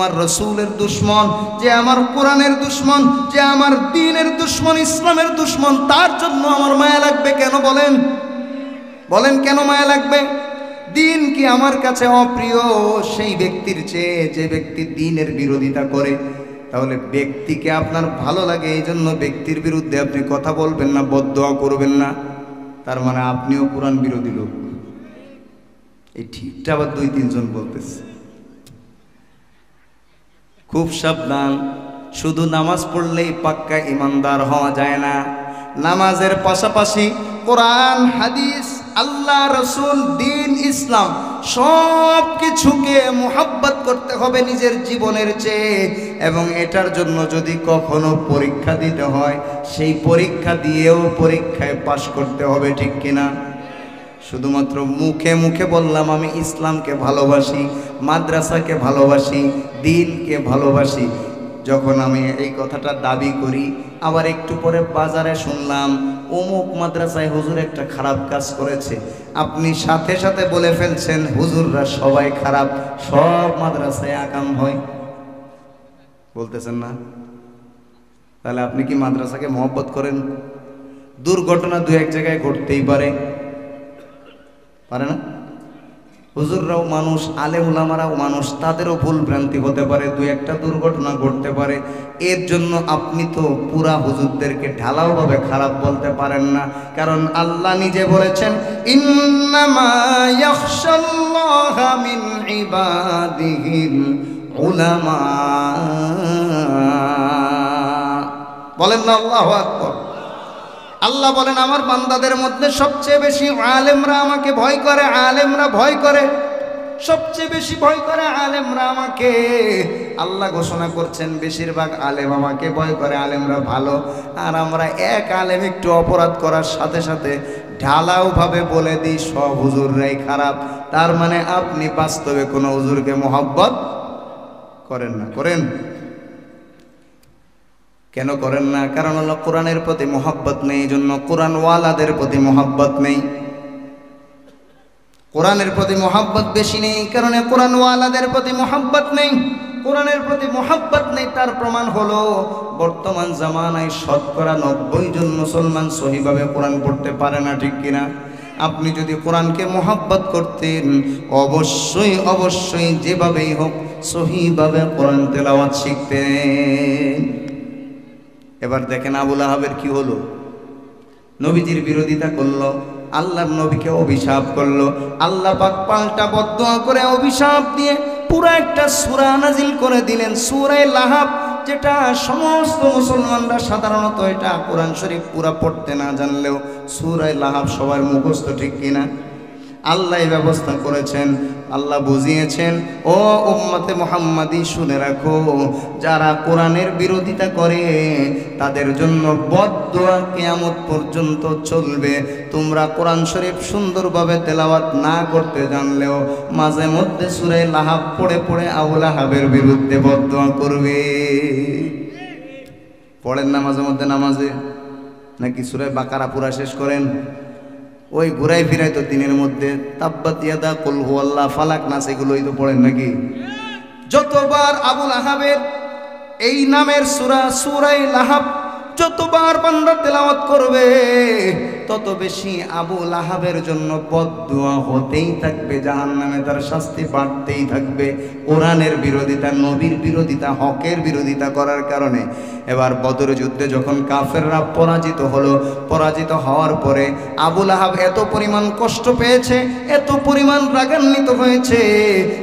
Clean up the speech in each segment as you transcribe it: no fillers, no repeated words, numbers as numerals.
আমার রসুলের দুশ্মন, যে আমার কোরআনের দুশ্মন, যে আমার দ্বীনের দুশ্মন, ইসলামের দুশ্মন, তার জন্য আমার মায়া লাগবে কেন? বলেন বলেন কেন মায়া লাগবে? দ্বীন কি আমার কাছে অপ্রিয় সেই ব্যক্তির চেয়ে যে ব্যক্তি দ্বীনের বিরোধিতা করে? তাহলে ব্যক্তিকে আপনার ভালো লাগে, এই জন্য ব্যক্তির বিরুদ্ধে আপনি কথা বলবেন না, বদদোয়া করবেন না, তার মানে আপনিও কোরআন বিরোধী লোক। এই ঠিকটা আবার 2-3 জন বলতেছে। খুব সাবধান, শুধু নামাজ পড়লেই পাক্কা ইমানদার হওয়া যায় না। নামাজের পাশাপাশি কোরআন, হাদিস, আল্লাহ, রসুল, দ্বীন, ইসলাম সব কিছুকে মুহাব্বত করতে হবে নিজের জীবনের চেয়ে। এবং এটার জন্য যদি কখনো পরীক্ষা দিতে হয়, সেই পরীক্ষা দিয়েও পরীক্ষায় পাশ করতে হবে, ঠিক কিনা? শুধুমাত্র মুখে মুখে বললাম আমি ইসলামকে ভালোবাসি, মাদ্রাসাকে ভালোবাসি, দ্বীনকে ভালোবাসি, যখন আমি এই কথাটা দাবি করি, আবার একটু পরে বাজারে শুনলাম অমুক মাদ্রাসায় হুজুর একটা খারাপ কাজ করেছে, আপনি সাথে সাথে বলে ফেলছেন হুজুররা সবাই খারাপ, সব মাদ্রাসায় আকাম হয়, বলতেছেন না? তাহলে আপনি কি মাদ্রাসাকে মহব্বত করেন? দুর্ঘটনা 2-1 জায়গায় ঘটতেই পারে, পারে না? হুজুররাও মানুষ, আলেম উলামারাও মানুষ, তাদেরও ভুল ভ্রান্তি হতে পারে, 2-1টা দুর্ঘটনা ঘটতে পারে। এর জন্য আপনি তো পুরা হুজুরদেরকে ঢালাওভাবে খারাপ বলতে পারেন না, কারণ আল্লাহ নিজে বলেছেন ইন্নামা ইয়াখশাল্লাহা মিন ইবাদিহিল উলামা। বলেন না আল্লাহু আকবার। আল্লাহ বলেন আমার বান্দাদের মধ্যে সবচেয়ে বেশি আলেমরা আমাকে ভয় করে, আলেমরা ভয় করে, সবচেয়ে বেশি ভয় করে আলেমরা আমাকে। আল্লাহ ঘোষণা করছেন বেশিরভাগ আলেম আমাকে ভয় করে, আলেমরা ভালো। আর আমরা এক আলেম একটু অপরাধ করার সাথে সাথে ঢালাওভাবে বলে দিই সব হুজুররাই খারাপ। তার মানে আপনি বাস্তবে কোনো হুজুরকে মহব্বত করেন না। করেন? কেন করেন না? কারণ হলো কোরআনের প্রতি মহব্বত নেই, এই জন্য কোরআনওয়ালাদের প্রতি মহব্বত নেই। কোরআনের প্রতি মহব্বত বেশি নেই, কারণে কোরআনওয়ালাদের প্রতি মহব্বত নেই। কোরআনের প্রতি মহব্বত নেই, তার প্রমাণ হলো বর্তমান জামানায় 90% জন মুসলমান সহিভাবে কোরআন পড়তে পারে না, ঠিক কিনা? আপনি যদি কোরআনকে মহব্বত করতেন, অবশ্যই অবশ্যই যেভাবেই হোক সহিভাবে কোরআন তেলাওয়াত শিখতেন। এবার দেখেন আবু লাহাবের কি হলো? নবীজির বিরোধিতা করলো, আল্লাহর নবীকে অভিশাপ করলো। আল্লাহ পাক পাল্টা বদদোয়া করে অভিশাপ দিয়ে পুরো একটা সূরা নাজিল করে দিলেন, সূরা লাহাব, যেটা সমস্ত মুসলমানরা সাধারণত এটা কোরআন শরীফ পুরা পড়তে না জানলেও সূরা লাহাব সবার মুখস্থ, ঠিক কিনা? আল্লাহ ব্যবস্থা করেছেন, আল্লাহ বুঝিয়েছেন, ও উম্মতে মুহাম্মাদি শুনে রাখো, যারা কোরআনের বিরোধিতা করে তাদের জন্য বদদোয়া কিয়ামত পর্যন্ত চলবে। তোমরা কোরআন শরীফ সুন্দরভাবে তেলাওয়াত না করতে জানলেও মাঝে মধ্যে সূরা লাহাব পড়ে পড়ে আবু লাহাবের বিরুদ্ধে বদদোয়া করবে। পড়েন না মাঝে মধ্যে নামাজে? নাকি সূরা বাকারা পুরা শেষ করেন? ওই ঘুরাই ফিরাই তো দিনের মধ্যে তাব্বাত ইয়াদা কুল হুয়াল্লাহ, ফালাক, নাস এগুলোই তো পড়েন নাকি? যতবার আবু লাহাবের এই নামের সূরা, সূরা লাহাব যতবার বান্দা তেলাওয়াত করবে তত বেশি আবু লাহাবের জন্য বদদুয়া হতেই থাকবে, জাহান্নামে তার শাস্তি বাড়তেই থাকবে। কোরআনের বিরোধিতা, নবীর বিরোধিতা, হকের বিরোধিতা করার কারণে। এবার বদর যুদ্ধে যখন কাফেররা পরাজিত হলো, পরাজিত হওয়ার পরে আবু লাহাব এত পরিমাণ কষ্ট পেয়েছে, এত পরিমাণ রাগান্বিত হয়েছে,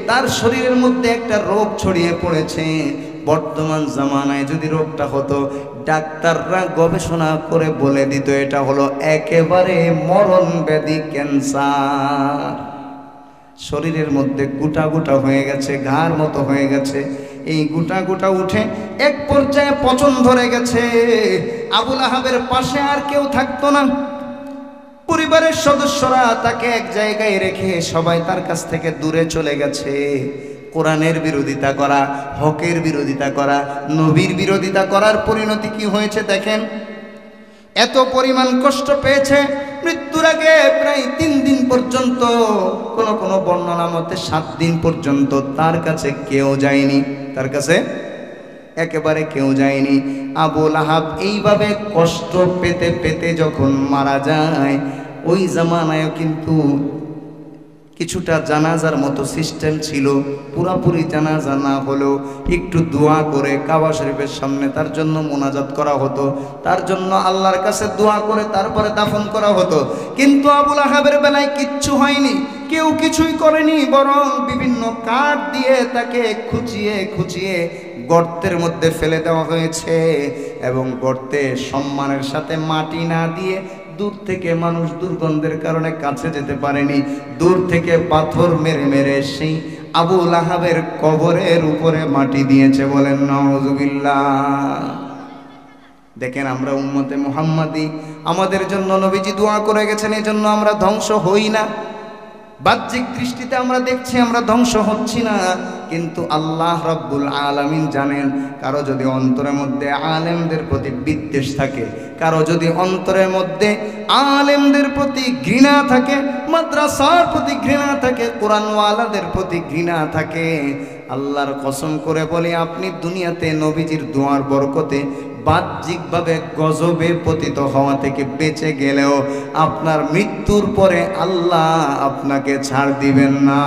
তার শরীরের মধ্যে একটা রোগ ছড়িয়ে পড়েছে। বর্তমান জামানায় যদি রোগটা হতো, ডাক্তাররা গবেষণা করে বলে দিত এটা হলো একেবারে মরণ ব্যাধি, ক্যান্সার। শরীরের মধ্যে গোটা গোটা হয়ে গেছে, ঘাড় মতো হয়ে গেছে। এই গোটা গোটা উঠে এক পর্যায়ে পচন ধরে গেছে। আবু লাহাবের পাশে আর কেউ থাকতো না। পরিবারের সদস্যরা তাকে এক জায়গায় রেখে সবাই তার কাছ থেকে দূরে চলে গেছে। কোরআনের বিরোধিতা করা, হকের বিরোধিতা করা, নবীর বিরোধিতা করার পরিণতি কি হয়েছে দেখেন। এত পরিমাণ কষ্ট পেয়েছে, মৃত্যুর আগে প্রায় 3 দিন পর্যন্ত, কোন বর্ণনা মতে 7 দিন পর্যন্ত তার কাছে কেউ যায়নি, তার কাছে একেবারে কেউ যায়নি। আবু লাহাব এইভাবে কষ্ট পেতে পেতে যখন মারা যায়, ওই জামানায় কিন্তু কিছুটা জানাজার মতো সিস্টেম ছিল। পুরাপুরি জানাজা না হলেও একটু দোয়া করে কাবা শরীফের সামনে তার জন্য মোনাজাত করা হতো, তার জন্য আল্লাহর কাছে দোয়া করে তারপরে দাফন করা হতো। কিন্তু আবু লাহাবের বেলায় কিচ্ছু হয়নি, কেউ কিছুই করেনি, বরং বিভিন্ন কাঠ দিয়ে তাকে খুঁচিয়ে খুঁচিয়ে গর্তের মধ্যে ফেলে দেওয়া হয়েছে। এবং গর্তে সম্মানের সাথে মাটি না দিয়ে দূর থেকে মানুষ দুর্গন্ধের কারণে কাছে যেতে পারেনি, দূর থেকে পাথর মেরে মেরে সেই আবু লাহাবের কবরের উপরে মাটি দিয়েছে। বলেন নাউজুবিল্লাহ। দেখেন, আমরা উম্মতে মুহাম্মাদি, আমাদের জন্য নবীজি দোয়া করে গেছেন, এই জন্য আমরা ধ্বংস হই না। বাহ্যিক দৃষ্টিতে আমরা দেখছি আমরা ধ্বংস হচ্ছি না, কিন্তু আল্লাহ রাব্বুল আলামিন জানেন, কারো যদি অন্তরের মধ্যে আলেমদের প্রতি বিদ্বেষ থাকে, কারো যদি অন্তরের মধ্যে আলেমদের প্রতি ঘৃণা থাকে, মাদ্রাসার প্রতি ঘৃণা থাকে, কোরআনওয়ালাদের প্রতি ঘৃণা থাকে, আল্লাহর কসম করে বলি, আপনি দুনিয়াতে নবীজির দোয়ার বরকতে বাহ্যিকভাবে গজবে পতিত হওয়া থেকে বেঁচে গেলেও আপনার মৃত্যুর পরে আল্লাহ আপনাকে ছাড় দিবেন না।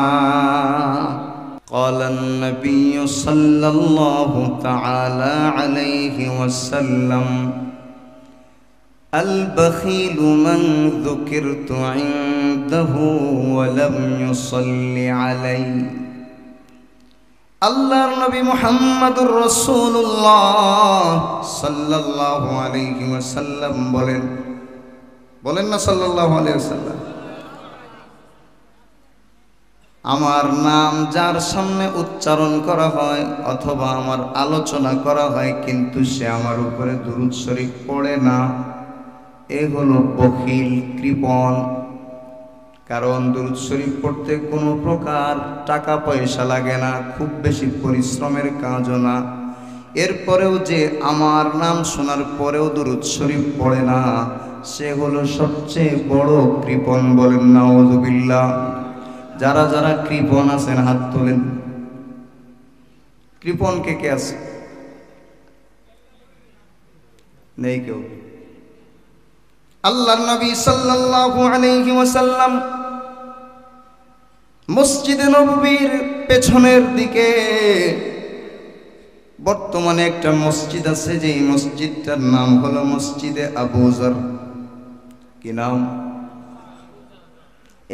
قال النبي صلى الله تعالى عليه وسلم البخيل من ذكرت عنده ولم يصل علي। আল্লাহর নবী মুহাম্মদুর রাসূলুল্লাহ সাল্লাল্লাহু আলাইহি ওয়াসাল্লাম বলেন না সাল্লাল্লাহু আলাইহি ওয়াসাল্লাম, আমার নাম যার সামনে উচ্চারণ করা হয় অথবা আমার আলোচনা করা হয় কিন্তু সে আমার উপরে দুরূদ শরীফ পড়ে না, এ হলো বখিল, কৃপণ। কারণ দুরূদ শরীফ পড়তে কোনো প্রকার টাকা পয়সা লাগে না, খুব বেশি পরিশ্রমের কাজও না। এরপরেও যে আমার নাম শোনার পরেও দুরূদ শরীফ পড়ে না, সে হলো সবচেয়ে বড় কৃপণ। বলেন নাউযুবিল্লাহ। যারা যারা কৃপণ আছেন হাত তোলেন। কৃপণ কে কে আছে? নেই কেউ। আল্লাহর নবী সাল্লাল্লাহু আলাইহি ওয়াসাল্লাম মসজিদে নববীর পেছনের দিকে বর্তমানে একটা মসজিদ আছে, যে মসজিদটার নাম হলো মসজিদে আবু যর। কি নাম?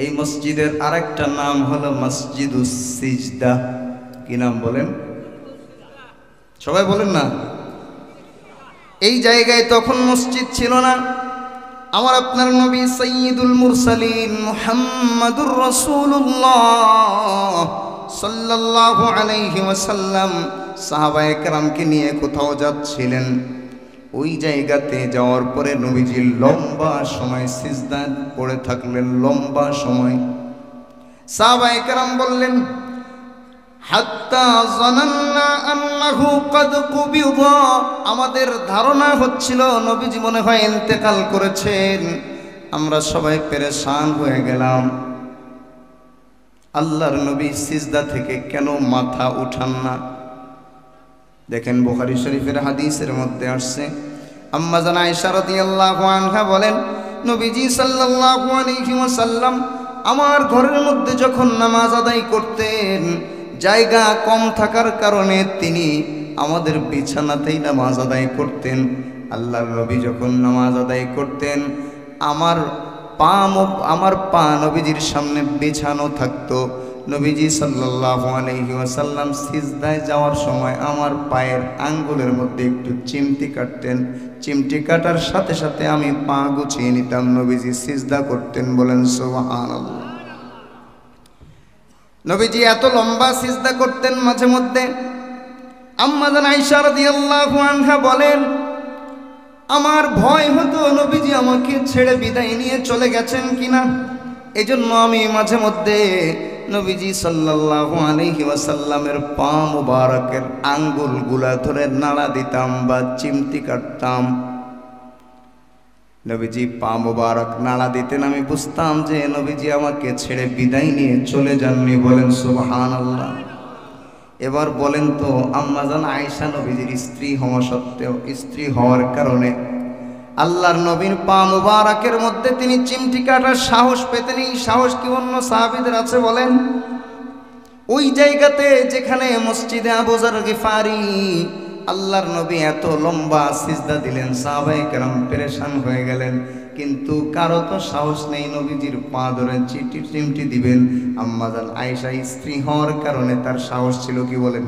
এই মসজিদের আরেকটা নাম হলো মসজিদুস সিজদা। কি নাম বলেন? সবাই বলেন না। এই জায়গায় তখন মসজিদ ছিল না। আমার আপনার নবী সাইয়্যিদুল মুরসালিন মুহাম্মাদুর রাসূলুল্লাহ সাল্লাল্লাহু আলাইহি ওয়াসাল্লাম সাহাবায়ে কেরামকে নিয়ে কোথাও যাচ্ছিলেন। ওই জায়গাতে যাওয়ার পরে নবীজি লম্বা সময় সিজদায় পড়ে থাকলেন, লম্বা সময়। সাহাবায়ে কেরাম বললেন, হাত্তা জানান্না আন্নাহু ক্বাদ কুবিদা, আমাদের ধারণা হচ্ছিল নবীজি মনে হয় ইন্তেকাল করেছেন। আমরা সবাই পেরেশান হয়ে গেলাম। আল্লাহর নবী সিজদা থেকে কেন মাথা উঠান না? দেখেন, বুখারী শরীফের হাদিসের মধ্যে আসছে, আম্মা জান আয়েশা রাদিয়াল্লাহু আনহা বলেন, নবীজি সাল্লাল্লাহু আলাইহি ওয়াসাল্লাম আমার ঘরের মধ্যে যখন নামাজ আদায় করতেন, জায়গা কম থাকার কারণে তিনি আমাদের বিছানাতেই নামাজ আদায় করতেন। আল্লাহর নবী যখন নামাজ আদায় করতেন, আমার পা নবীজির সামনে বিছানো থাকতো। নবীজি সাল্লাল্লাহু আলাইহি ওয়াসাল্লাম সিজদায় যাওয়ার সময় আমার পায়ের আঙ্গুলের মধ্যে একটু চিমটি কাটতেন। চিমটি কাটার সাথে সাথে আমি পা গুছিয়ে নিতাম, নবীজি সিজদা করতেন। বলেন সুবহানাল্লাহ। নবীজি এত লম্বা সিজদা করতেন মাঝে মধ্যে। আম্মা জান আয়েশা রাদিয়াল্লাহু আনহা বলেন, আমার ভয় হতো নবীজি আমাকে ছেড়ে বিদায় নিয়ে চলে গেছেন কিনা, এজন্য আমি মাঝে মধ্যে নবীজি সাল্লাল্লাহু আলাইহি ওয়াসাল্লামের পা মুবারকের আঙ্গুলগুলা ধরে নাড়া দিতাম বা চিমটি কাটতাম। নবীজি পা মোবারক নাড়া দিতেন, আমি বুঝতাম যে নবীজি আমাকে ছেড়ে বিদায় নিয়ে চলে যাননি। বলেন সুবহানাল্লাহ। এবার বলেন তো, আম্মাজান আয়েশা নবীজির স্ত্রী হওয়া সত্ত্বেও, স্ত্রী হওয়ার কারণে আল্লাহর নবীর পা মুবারকের মধ্যে তিনি চিমটি কাটার সাহস পেতেন। এই সাহস কি অন্য সাহাবীদের আছে বলেন? ওই জায়গাতে যেখানে মসজিদে আবু যর গিফারি, আল্লাহর নবী এত লম্বা সিজদা দিলেন, সাহাবায়ে কেরাম পেরেশান হয়ে গেলেন, কিন্তু কারো তো সাহস নেই নবীজির পা ধরে চিমটি দিবেন। আম্মাজান আয়েশা স্ত্রী হওয়ার কারণে তার সাহস ছিল। কি বলেন?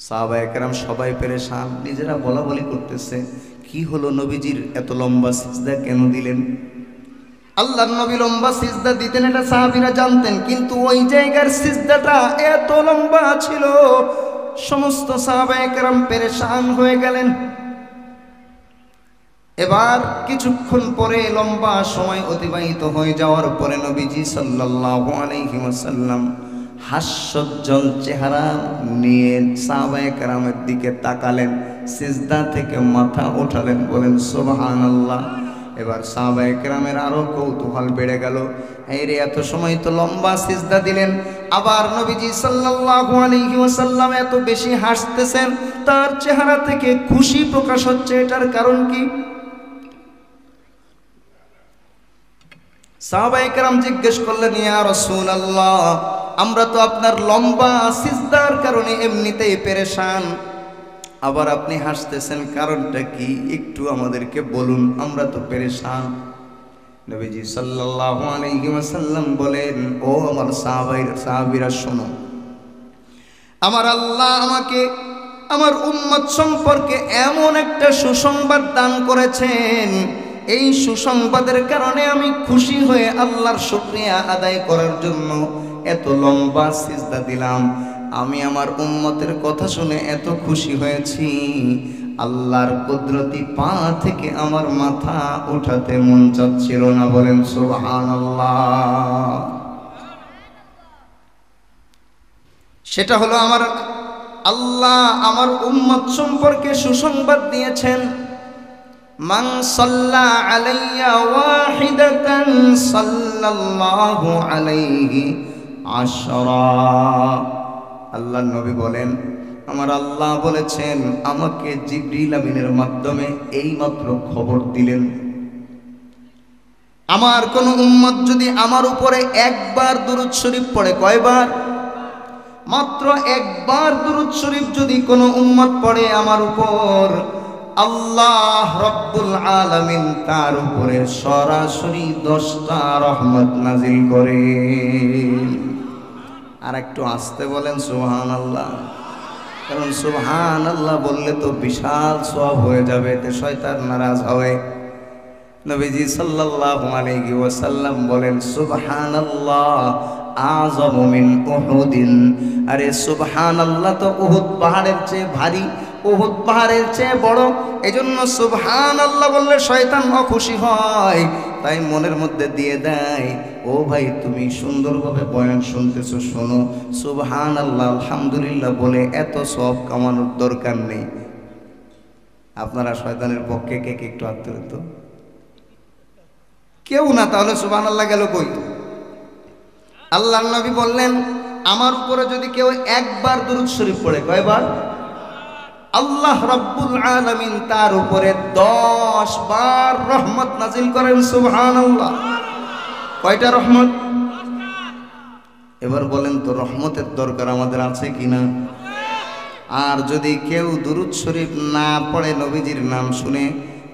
সাহাবায়ে কেরাম সবাই পেরেশান, নিজেরা বলা বলি করতেছে, কি হলো, নবীজির এত লম্বা সিজদা কেন দিলেন? আল্লাহর নবী লম্বা সিজদা দিতেন, এটা সাহাবীরা জানতেন, কিন্তু ওই জায়গার সিজদাটা এত লম্বা ছিল, সমস্ত সাহাবায়ে কেরাম পেরেশান হয়ে গেলেন। এবার কিছুক্ষণ পরে লম্বা সময় অতিবাহিত হয়ে যাওয়ার পরে নবীজি সাল্লাল্লাহু আলাইহি ওয়াসাল্লাম হাস্যোজ্জ্বল চেহারা নিয়ে সাহাবায়ে কেরামের দিকে তাকালেন, সিজদা থেকে মাথা উঠালেন। বলেন সুবহানাল্লাহ। এবার সাহাবায়ে কেরামের আরো কৌতূহল বেড়ে গেল, এই রে এত সময় তো লম্বা সিজদা দিলেন, আবার নবীজি সাল্লাল্লাহু আলাইহি ওয়াসাল্লাম এত বেশি হাসতেছেন, তার চেহারা থেকে খুশি প্রকাশ হচ্ছে, এটার কারণ কি? সাহাবায়ে কেরাম জিজ্ঞেস করলেন, ইয়া রাসূলুল্লাহ, আমরা তো আপনার লম্বা সিজদার কারণে এমনিতেই পেরেশান, আবার আপনি হাসতেছেন, কারণটা কি একটু আমাদেরকে বলুন, আমরা তো পেরেশান। নবীজি সাল্লাল্লাহু আলাইহি ওয়াসাল্লাম বলেন, ও আমার সাহাবীরা শোনো, আমার আল্লাহ আমাকে আমার উম্মত সম্পর্কে এমন একটা সুসংবাদ দান করেছেন, এই সুসংবাদের কারণে আমি খুশি হয়ে আল্লাহর শুকরিয়া আদায় করার জন্য এত লম্বা সিজদা দিলাম। আমি আমার উম্মতের কথা শুনে এত খুশি হয়েছি, আল্লাহর কুদরতি পা থেকে আমার মাথা উঠাতে মন চাচ্ছিল না। বলেন সুবহানাল্লাহ। সেটা হলো আমার আল্লাহ আমার উম্মত সম্পর্কে সুসংবাদ দিয়েছেন, মান সাল্লা আলাইয়া ওয়াহিদাতান সাল্লাল্লাহু আলাইহি আশরা। আল্লাহর নবী বলেন, আমার আল্লাহ বলেছেন, আমাকে জিবরিল আমিনের মাধ্যমে এইমাত্র খবর দিলেন, আমার কোন উম্মত যদি আমার উপরে একবার দুরূদ শরীফ পড়ে, কয়বার? মাত্র একবার দুরূদ শরীফ যদি কোন উম্মত পড়ে আমার উপর, আল্লাহ রব্বুল আলামিন তার উপরে সরাসরি 10টা রহমত নাজিল করেন। আর একটু আস্তে বলেন সুবহানাল্লাহ, কারণ সুবহানাল্লাহ বললে তো বিশাল সওয়াব হয়ে যাবে, এতে শয়তান নারাজ হয়। নবীজি সাল্লাল্লাহু আলাইহি ওয়াসাল্লাম বলেন, সুবহানাল্লাহ আযমু মিন উহুদিন। আরে সুবহানাল্লাহ তো উহুদ পাহাড়ের চেয়ে ভারী, উহুদ পাহাড়ের চেয়ে বড়, এজন্য সুবহানাল্লাহ বললে শয়তান খুশি হয়, তাই মনের মধ্যে দিয়ে দেয়, ও ভাই তুমি সুন্দরভাবে বয়ান শুনতেছো, শোনো, সুবহানাল্লাহ আলহামদুলিল্লাহ বলে এত সওয়াব কামানোর দরকার নেই। আপনারা শয়তানের পক্ষে কে কে একটু আত্মীয়? কেউ না, তাহলে সুবহানাল্লাহ গেল কই? আল্লাহর নবী বললেন, আমার উপরে যদি কেউ একবার দুরূদ শরীফ পড়ে, কয়বার? আল্লাহ রাব্বুল আলামিন তার উপরে 10 বার রহমত নাজিল করেন। সুবহানাল্লাহ। কয়টা রহমত? এবার বলেন তো, রহমতের দরকার আমাদের আছে কিনা? আর যদি কেউ দুরূদ শরীফ না পড়ে, নবীজির নাম শুনে,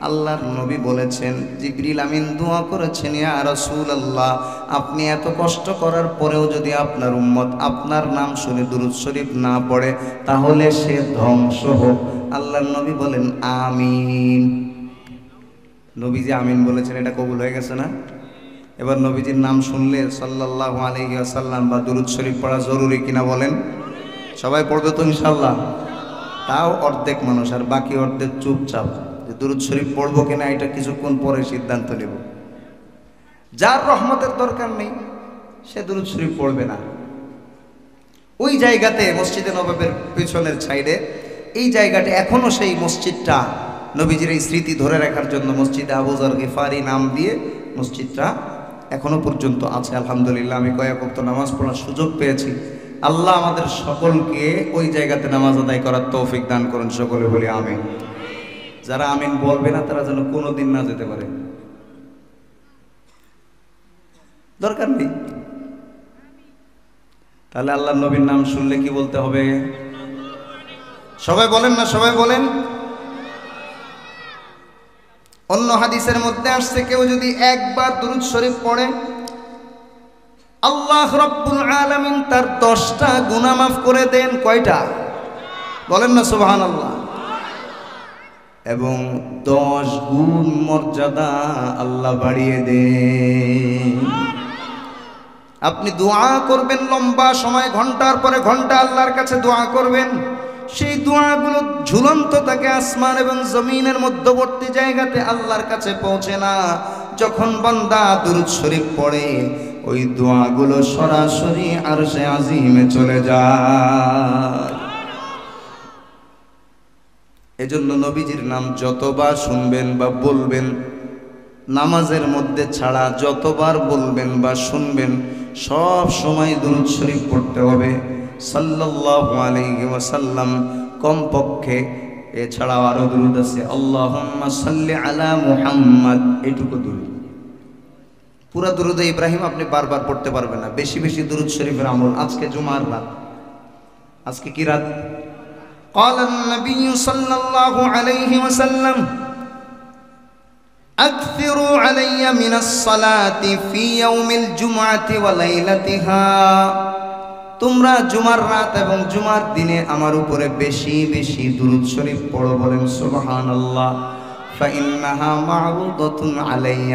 আল্লাহর নবী বলেছেন, জিবরিল আমিন দোয়া করেছেন, ইয়া রাসূলুল্লাহ, আপনি এত কষ্ট করার পরেও যদি আপনার উম্মত আপনার নাম শুনে দুরূদ শরীফ না পড়ে, তাহলে সে ধ্বংস হোক। আল্লাহর নবী বলেন আমিন। নবীজি আমিন বলেছেন, এটা কবুল হয়ে গেছে না? এবার নবীজির নাম শুনলে সাল্লাল্লাহু আলাইহি ওয়াসাল্লাম বা দুরূদ শরীফ পড়া জরুরি কিনা বলেন? সবাই পড়বে তো ইনশাআল্লাহ? তাও অর্ধেক মানুষ, আর বাকি অর্ধেক চুপচাপ, যে দুরূদ শরীফ পড়বো কিনা এটা কিছুক্ষণ পরে সিদ্ধান্ত নেব। যার রহমতের দরকার নেই সে দুরূদ শরীফ পড়বে না। ওই জায়গাতে মসজিদে নববীর পিছনের সাইডে, এই জায়গাটা এখনো সেই মসজিদটা নবীজির এই স্মৃতি ধরে রাখার জন্য মসজিদে আবু যর গিফারি নাম দিয়ে মসজিদটা এখনো পর্যন্ত আছে আলহামদুলিল্লাহ। আমি কয়েক ওয়াক্ত নামাজ পড়ার সুযোগ পেয়েছি। আল্লাহ আমাদের সকলকে ওই জায়গাতে নামাজ আদায় করার তৌফিক দান করুন, সকলে বলি আমিন। যারা আমিন বলবে না তারা যেন কোনোদিন না যেতে পারে, দরকার নেই। তাহলে আল্লাহ নবীর নাম শুনলে কি বলতে হবে? সবাই বলেন না, সবাই বলেন। অন্য হাদিসের মধ্যে আসছে কেউ যদি একবার দুরূদ শরীফ পড়ে আল্লাহ রাব্বুল আলামিন তার 10টা গুনাহ মাফ করে দেন। কয়টা? বলেন না সুবহানাল্লাহ। এবং 10 গুণ মর্যাদা আল্লাহ বাড়িয়ে দেন। আপনি দোয়া করবেন লম্বা সময়, ঘন্টার পরে ঘন্টা আল্লাহর কাছে দোয়া করবেন। সেই দোয়াগুলো ঝুলন্ত থাকে আসমান এবং জমিনের মধ্যবর্তী জায়গাতে, আল্লাহর কাছে পৌঁছে না। যখন বান্দা দুরূদ শরীফ পড়ে ওই দোয়াগুলো সরাসরি আরশে আজিমে চলে যায়। এজন্য নবীজির নাম যতবার শুনবেন বা বলবেন, নামাজের মধ্যে ছাড়া যতবার বলবেন বা শুনবেন সব সময় দুরূদ শরীফ পড়তে হবে সাল্লাল্লাহু আলাইহি ওয়াসাল্লাম। কমপক্ষে এছাড়াও আরো দুরূদ আছে, আল্লাহুম্মা সাল্লি আলা মুহাম্মাদ, এইটুকু দুরূদ। পুরা দুরূদে ইব্রাহিম আপনি বারবার পড়তে পারবেন না। বেশি বেশি দুরূদ শরীফের আমল। আজকে জুমার রাত, আজকে কি রাত? قال النبي صلى الله عليه وسلم أكثروا علي من الصلاة في يوم الجمعة وليلتها। তোমরা জুমার রাত এবং জুমার দিনে আমার উপরে বেশি বেশি দুরূদ শরীফ পড়ো। বলেন সুবহানাল্লাহ। فإنها معروضة علي,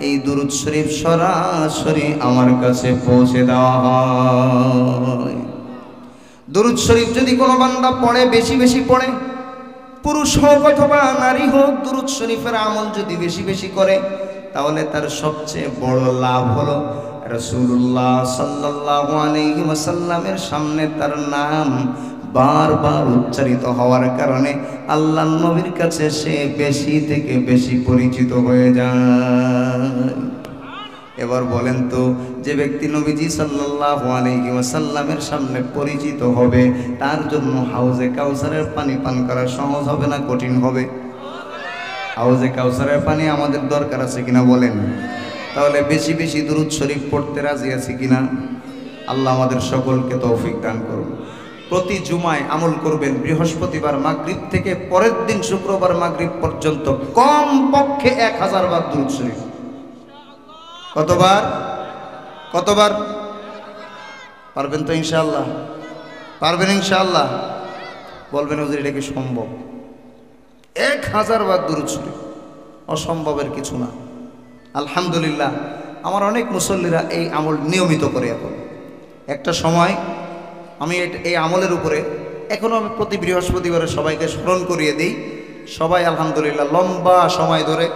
এই দুরূদ শরীফ সরাসরি আমার কাছে পৌঁছে দেওয়া হয়। দুরূদ শরীফ যদি কোনো বান্দা পড়ে, বেশি বেশি পড়ে, পুরুষ হোক অথবা নারী হোক, দুরূদ শরীফের আমল যদি বেশি বেশি করে তাহলে তার সবচেয়ে বড় লাভ হলো রাসূলুল্লাহ সাল্লাল্লাহু আলাইহি ওয়াসাল্লামের সামনে তার নাম বারবার উচ্চারিত হওয়ার কারণে আল্লাহর নবীর কাছে সে বেশি থেকে বেশি পরিচিত হয়ে যায়। এবার বলেন তো, যে ব্যক্তি নবীজি সাল্লাল্লাহু আলাইহি ওয়াসাল্লামের সামনে পরিচিত হবে তার জন্য হাউজে কাউসারের পানি পান করা সহজ হবে না কঠিন হবে? হাউজে কাউসারের পানি আমাদের দরকার আছে কিনা বলেন? তাহলে বেশি বেশি দুরূদ শরীফ পড়তে রাজি আছি কিনা? আল্লাহ আমাদের সকলকে তৌফিক দান করুন। প্রতি জুমায় আমল করবেন, বৃহস্পতিবার মাগরিব থেকে পরের দিন শুক্রবার মাগরিব পর্যন্ত কম পক্ষে 1000 বার দুরূদ শরীফ। কতবার? কতবার পারবেন তো ইনশাআল্লাহ? পারবেন ইনশাআল্লাহ? বলবেন হুজুর এটা কি সম্ভব? 1000 বার দুরূদ শরীফ অসম্ভবের কিছু না। আলহামদুলিল্লাহ আমার অনেক মুসল্লিরা এই আমল নিয়মিত করে। এখন একটা সময় আমি এই আমলের উপরে এখনও আমি প্রতি বৃহস্পতিবারে সবাইকে স্মরণ করিয়ে দিই। সবাই আলহামদুলিল্লাহ লম্বা সময় ধরে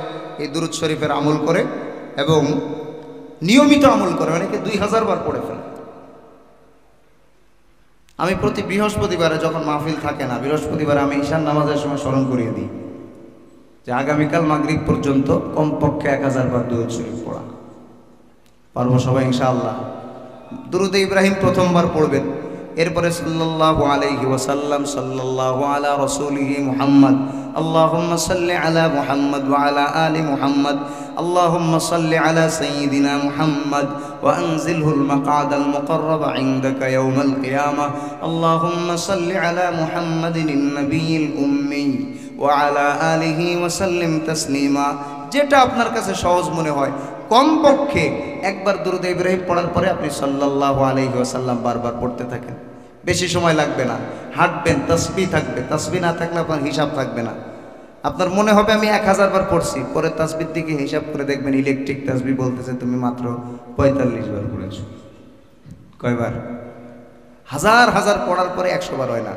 এই দুরূদ শরীফের আমল করে এবং নিয়মিত আমল করে, অনেকে 2000 বার পড়ে ফেলে। আমি প্রতি বৃহস্পতিবারে যখন মাহফিল থাকে না, বৃহস্পতিবারে আমি ঈশান নামাজের সময় স্মরণ করিয়ে দিই যে আগামীকাল মাগরিব পর্যন্ত কমপক্ষে 1000 বার দুরূদ শরীফ পড়া। পারবো সবাই ইনশাআল্লাহ? দুরূদে ইব্রাহিম প্রথমবার পড়বেন, এরপরে সাল্লাল্লাহু আলাইহি ওয়াসাল্লাম, সাল্লাল্লাহু আলা রাসূলিহি মুহাম্মদ, আল্লাহুম্মা সাল্লি আলা মুহাম্মদ ওয়া আলা আলি মুহাম্মদ, আল্লাহুম্মা সাল্লি আলা সাইয়্যিদিনা মুহাম্মদ ওয়া আনজিলহুল মাকআদাল মুকাররাবা ইনদাকা ইয়াওমাল কিয়ামাহ, আল্লাহুম্মা সাল্লি আলা মুহাম্মাদিন নাবিয়্যিল উম্মি ওয়া আলা আলিহি ওয়া সাল্লিম তাসলিমা। যেটা আপনার কাছে সহজ মনে হয় কমপক্ষে একবার দুরূদ ইব্রাহিম পড়ার পরে আপনি সাল্লাল্লাহু আলাইহি ওয়াসাল্লাম বারবার পড়তে থাকেন। বেশি সময় লাগবে না, হাঁটবেন, তাসবিহ থাকবে, তাসবিহ না থাকলে আপনার হিসাব থাকবে না। আপনার মনে হবে আমি 1000 বার পড়ছি, পরে তাসবিহ দিকে হিসাব করে দেখবেন ইলেকট্রিক তাসবিহ বলতেছে তুমি মাত্র 45 বার পড়েছো। কয়বার? হাজার হাজার পড়ার পরে 100 বার হয় না,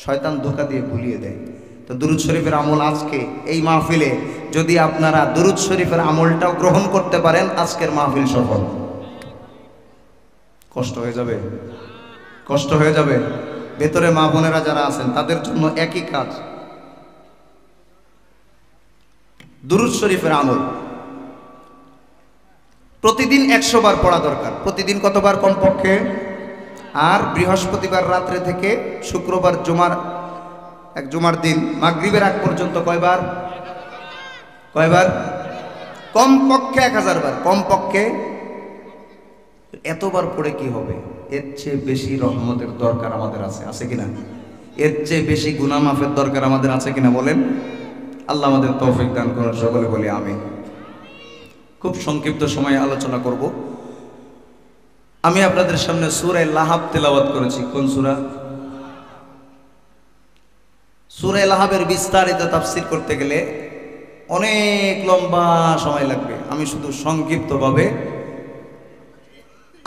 শয়তান ধোঁকা দিয়ে ভুলিয়ে দেয়। তো দুরূদ শরীফের আমল আজকে এই মাহফিলে যদি আপনারা দুরূদ শরীফের আমলটাও গ্রহণ করতে পারেন, আজকের মাহফিল সফল। কষ্ট হয়ে যাবে, কষ্ট হয়ে যাবে। ভেতরে মা বোনেরা যারা আছেন তাদের জন্য একই কাজ, দুরূদ শরীফের আমল প্রতিদিন 100 বার পড়া দরকার। প্রতিদিন কতবার? কমপক্ষে। আর বৃহস্পতিবার রাত্রে থেকে শুক্রবার জুমার দিন মাগরিবের আগ পর্যন্ত কয়বার? কমপক্ষে 1000 বার। কমপক্ষে এতবার পড়ে কি হবে? এর চেয়ে বেশি রহমতের দরকার আমাদের আছে কিনা? এর চেয়ে বেশি গুনাহ মাফের দরকার আমাদের আছে কিনা বলেন? আল্লাহ আমাদের তৌফিক দান করুন, সকলে বলি আমিন। খুব সংক্ষিপ্ত সময়ে আলোচনা করব। আমি আপনাদের সামনে সূরা লাহাব তেলাওয়াত করেছি। কোন সূরা? সূরা লাহাবের বিস্তারিত তাফসীর করতে গেলে অনেক লম্বা সময় লাগবে। আমি শুধু সংক্ষিপ্তভাবে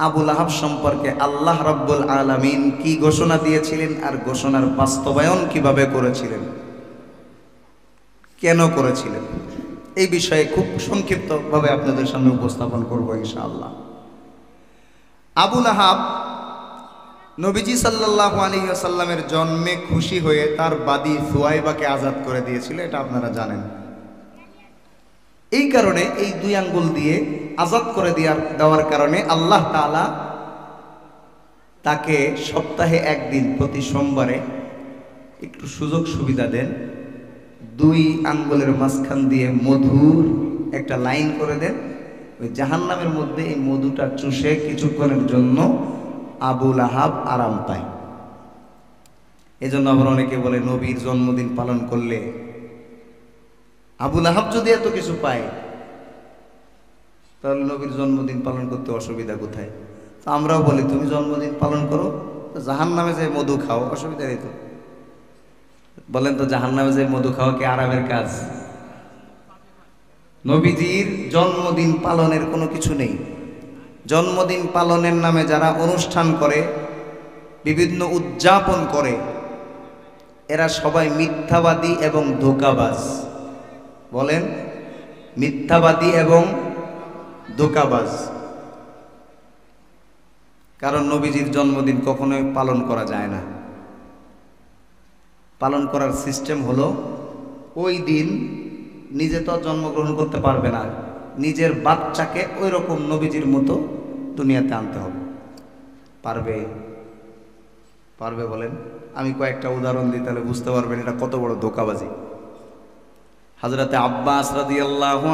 আবু লাহাব সম্পর্কে আল্লাহ রাব্বুল আলামিন কি ঘোষণা দিয়েছিলেন আর ঘোষণার বাস্তবায়ন কিভাবে করেছিলেন, কেন করেছিলেন, এই বিষয়ে খুব সংক্ষিপ্তভাবে আপনাদের সামনে উপস্থাপন করব ইনশাআল্লাহ। আবু লাহাব নবীজি সাল্লাল্লাহু আলাইহি ওয়াসাল্লামের জন্মে খুশি হয়ে তার বাদী সুয়াইবাকে আজাদ করে দিয়েছিল, এটা আপনারা জানেন। এই কারণে এই 2 আঙ্গুল দিয়ে আজাদ করে দেওয়ার কারণে আল্লাহ তাআলা তাকে সপ্তাহে একদিন প্রতি সোমবারে একটু সুযোগ সুবিধা দেন। 2 আঙ্গুলের মাঝখান দিয়ে মধুর একটা লাইন করে দেন। ওই জাহান্নামের মধ্যে এই মধুটা চুষে কিছুক্ষণের জন্য আবু লাহাব আরাম পায়। এজন্য আবার অনেকে বলে নবীর জন্মদিন পালন করলে আবু লাহাব যদি এত কিছু পায় তাহলে নবীর জন্মদিন পালন করতে অসুবিধা কোথায়? তো আমরাও বলি তুমি জন্মদিন পালন করো, জাহান্নামে যে মধু খাও, অসুবিধা নেই তো। বলেন তো জাহান্নামে যে মধু খাওয়া কি আরামের কাজ? নবীজির জন্মদিন পালনের কোনো কিছু নেই। জন্মদিন পালনের নামে যারা অনুষ্ঠান করে, বিভিন্ন উদযাপন করে, এরা সবাই মিথ্যাবাদী এবং ধোঁকাবাজ। বলেন, মিথ্যাবাদী এবং ধোঁকাবাজ। কারণ নবীজির জন্মদিন কখনোই পালন করা যায় না। পালন করার সিস্টেম হলো ওই দিন নিজে তো জন্মগ্রহণ করতে পারবে না, নিজের বাচ্চাকে ওই রকম নবীজির মতো দুনিয়াতে আনতে হবে। পারবে বলেন? আমি কয়েকটা উদাহরণ দিই, তাহলে বুঝতে পারবেন এটা কত বড় ধোঁকাবাজি। হযরতে আব্বাস রাদিয়াল্লাহু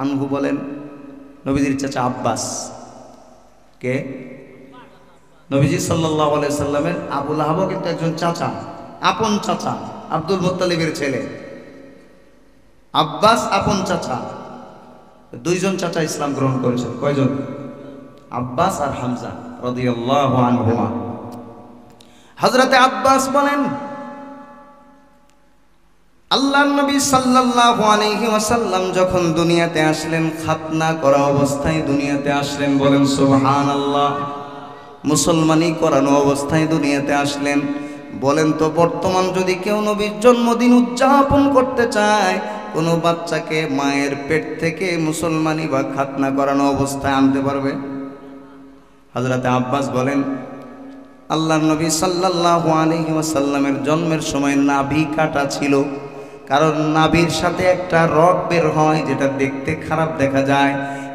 আনহু বলেন, নবীজির চাচা আব্বাস কে? নবীজি সাল্লাল্লাহু আলাইহি সাল্লামের আবু লাহাবও কিন্তু একজন চাচা, আপন চাচা, আব্দুল মুত্তালিবের ছেলে। আব্বাস আপন চাচা। 2 জন চাচা ইসলাম গ্রহণ করেছেন। কয়জন? আব্বাস আর হামজা রাদিয়াল্লাহু আনহুমা। হযরতে আব্বাস বলেন, আল্লাহর নবী সাল্লাল্লাহু আলাইহি ওয়াসাল্লাম যখন দুনিয়াতে আসলেন, খাতনা করা অবস্থায় দুনিয়াতে আসলেন। বলেন সুবহানাল্লাহ। মুসলমানি করানো অবস্থায় দুনিয়াতে আসলেন। বলেন তো বর্তমান যদি কেউ নবীর জন্মদিন উদযাপন করতে চায়, কোনো বাচ্চাকে মায়ের পেট থেকে মুসলমানি বা খাতনা করানো অবস্থায় আনতে পারবে? হযরতে আব্বাস বলেন, আল্লাহর নবী সাল্লাল্লাহু আলাইহি ওয়াসাল্লামের জন্মের সময় নাভি কাটা ছিল। কারণ নাভির সাথে একটা রগ বের হয় যেটা দেখতে খারাপ দেখা যায়।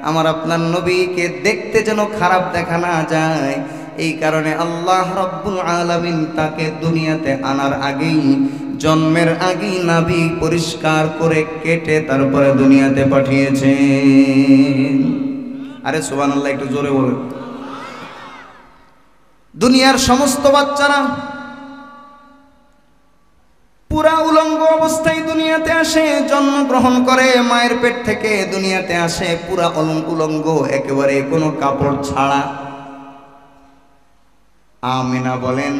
আমার আপনার নবীকে দেখতে যেন খারাপ দেখা না যায়, এই কারণে আল্লাহ রাব্বুল আলামিন তাকে দুনিয়াতে আনার আগেই, জন্মের আগেই নাভি পরিষ্কার করে কেটে তারপরে দুনিয়াতে পাঠিয়েছেন। আরে সুবহানাল্লাহ, একটু জোরে বলুন। দুনিয়ার সমস্ত বাচ্চারা পুরা উলঙ্গ অবস্থায় দুনিয়াতে আসে, জন্মগ্রহণ করে, মায়ের পেট থেকে দুনিয়াতে আসে পুরা উলঙ্গ, একেবারে কোনো কাপড় ছাড়া। আমিনা বলেন,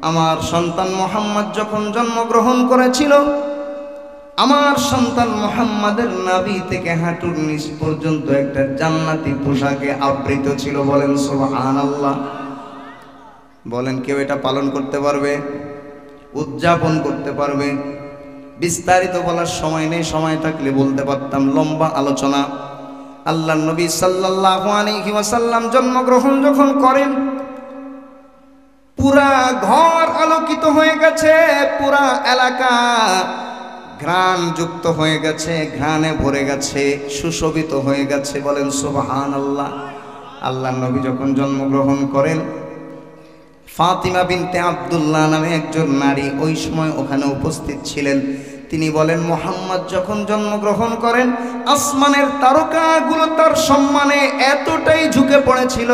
আমার সন্তান মুহাম্মদ যখন জন্মগ্রহণ করেছিল, আমার সন্তান মুহাম্মাদের নাভি থেকে হাঁটুর নিচ পর্যন্ত একটা জান্নাতি পোশাকে আবৃত ছিল। বলেন সুবহানাল্লাহ। বলেন কেউ এটা পালন করতে পারবে, উদযাপন করতে পারবে? বিস্তারিত বলার সময় নেই, সময় থাকলে বলতে পারতাম, লম্বা আলোচনা। আল্লাহর নবী সাল্লাল্লাহু আলাইহি ওয়াসাল্লাম জন্মগ্রহণ যখন করেন, পুরা ঘর আলোকিত হয়ে গেছে, পুরা এলাকা ঘ্রাণ যুক্ত হয়ে গেছে, ঘ্রাণে ভরে গেছে, সুশোভিত হয়ে গেছে। বলেন সুবহানাল্লাহ। আল্লাহর নবী যখন জন্মগ্রহণ করেন, ফাতিমা বিনতে আব্দুল্লাহ নামে একজন নারী ওই সময় ওখানে উপস্থিত ছিলেন। তিনি বলেন, মুহাম্মদ যখন জন্মগ্রহণ করেন আসমানের তারকাগুলো তার সম্মানে এতটাই ঝুঁকে পড়েছিল,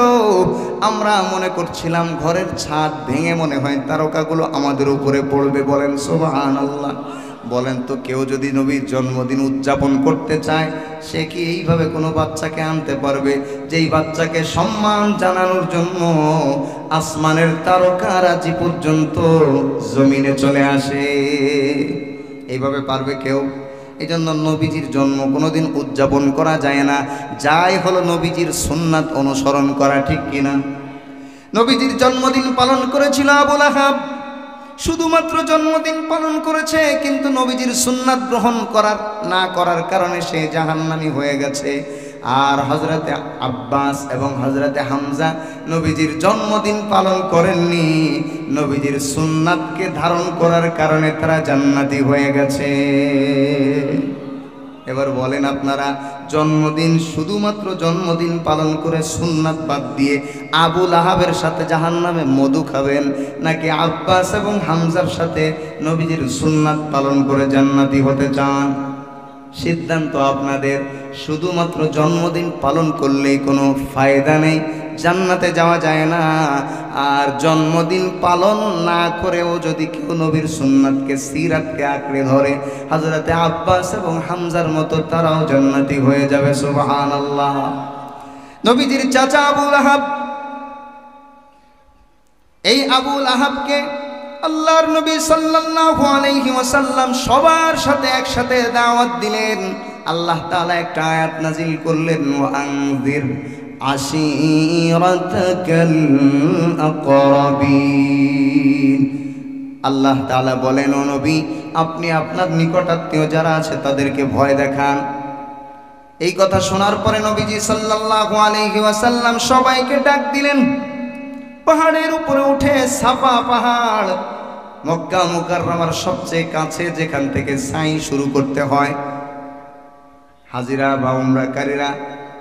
আমরা মনে করছিলাম ঘরের ছাদ ভেঙে মনে হয় তারকাগুলো আমাদের উপরে পড়বে। বলেন সুবহানাল্লাহ। বলেন তো, কেউ যদি নবীর জন্মদিন উদযাপন করতে চায়, সে কি এইভাবে কোনো বাচ্চাকে আনতে পারবে যেই বাচ্চাকে সম্মান জানানোর জন্য আসমানের তারকারাজি পর্যন্ত জমিনে চলে আসে? এইভাবে পারবে কেউ? এই জন্য নবীজির জন্ম কোনোদিন উদযাপন করা যায় না, যাই হলো নবীজির সুন্নাত অনুসরণ করা। ঠিক কিনা? নবীজির জন্মদিন পালন করেছিল আবু লাহাব, শুধুমাত্র জন্মদিন পালন করেছে, কিন্তু নবীজির সুন্নাত গ্রহণ না করার কারণে সে জাহান্নামী হয়ে গেছে। আর হযরতে আব্বাস এবং হযরতে হামজা নবীজির জন্মদিন পালন করেননি, নবীজির সুন্নাতকে ধারণ করার কারণে তারা জান্নাতি হয়ে গেছে। এবার বলেন আপনারা, জন্মদিন শুধুমাত্র জন্মদিন পালন করে সুন্নাত বাদ দিয়ে আবু লাহাবের সাথে জাহান্নামে মধু খাবেন, নাকি আব্বাস এবং হামজার সাথে নবীজির সুন্নাত পালন করে জান্নাতি হতে চান? সিদ্ধান্ত আপনাদের। শুধুমাত্র জন্মদিন পালন করলেই কোনো ফায়দা নেই, জান্নাতে যাওয়া যায় না। আর জন্মদিন পালন না করেও যদি কেউ নবীর সুন্নাতকে, সিরাতকে আঁকড়ে ধরে, হযরতে আব্বাস এবং হামজার মতো তারাও জান্নাতি হয়ে যাবে। সুবহানাল্লাহ। নবীজির চাচা আবু লাহাব, এই আবু লাহাবকে আল্লাহর নবী সাল্লাল্লাহু আলাইহি ওয়াসাল্লাম সবার সাথে একসাথে দাওয়াত দিলেন। আল্লাহ তাআলা একটা আয়াত নাজিল করলেন, ওয়া আনজির আশীরাতাকাল আকরাবিন। আল্লাহ তাআলা বলেন, ও নবী, আপনি আপনার নিকটাত্মীয় যারা আছে তাদেরকে ভয় দেখান। এই কথা শোনার পরে নবীজি সাল্লাল্লাহু আলাইহি ওয়াসাল্লাম সবাইকে ডাক দিলেন। পাহাড়ের উপরে উঠে, সাফা পাহাড় মক্কা মুকাররমার সবচেয়ে কাছে, যেখান থেকে সাই শুরু করতে হয়। হাজিরা বা উমরাকারীরা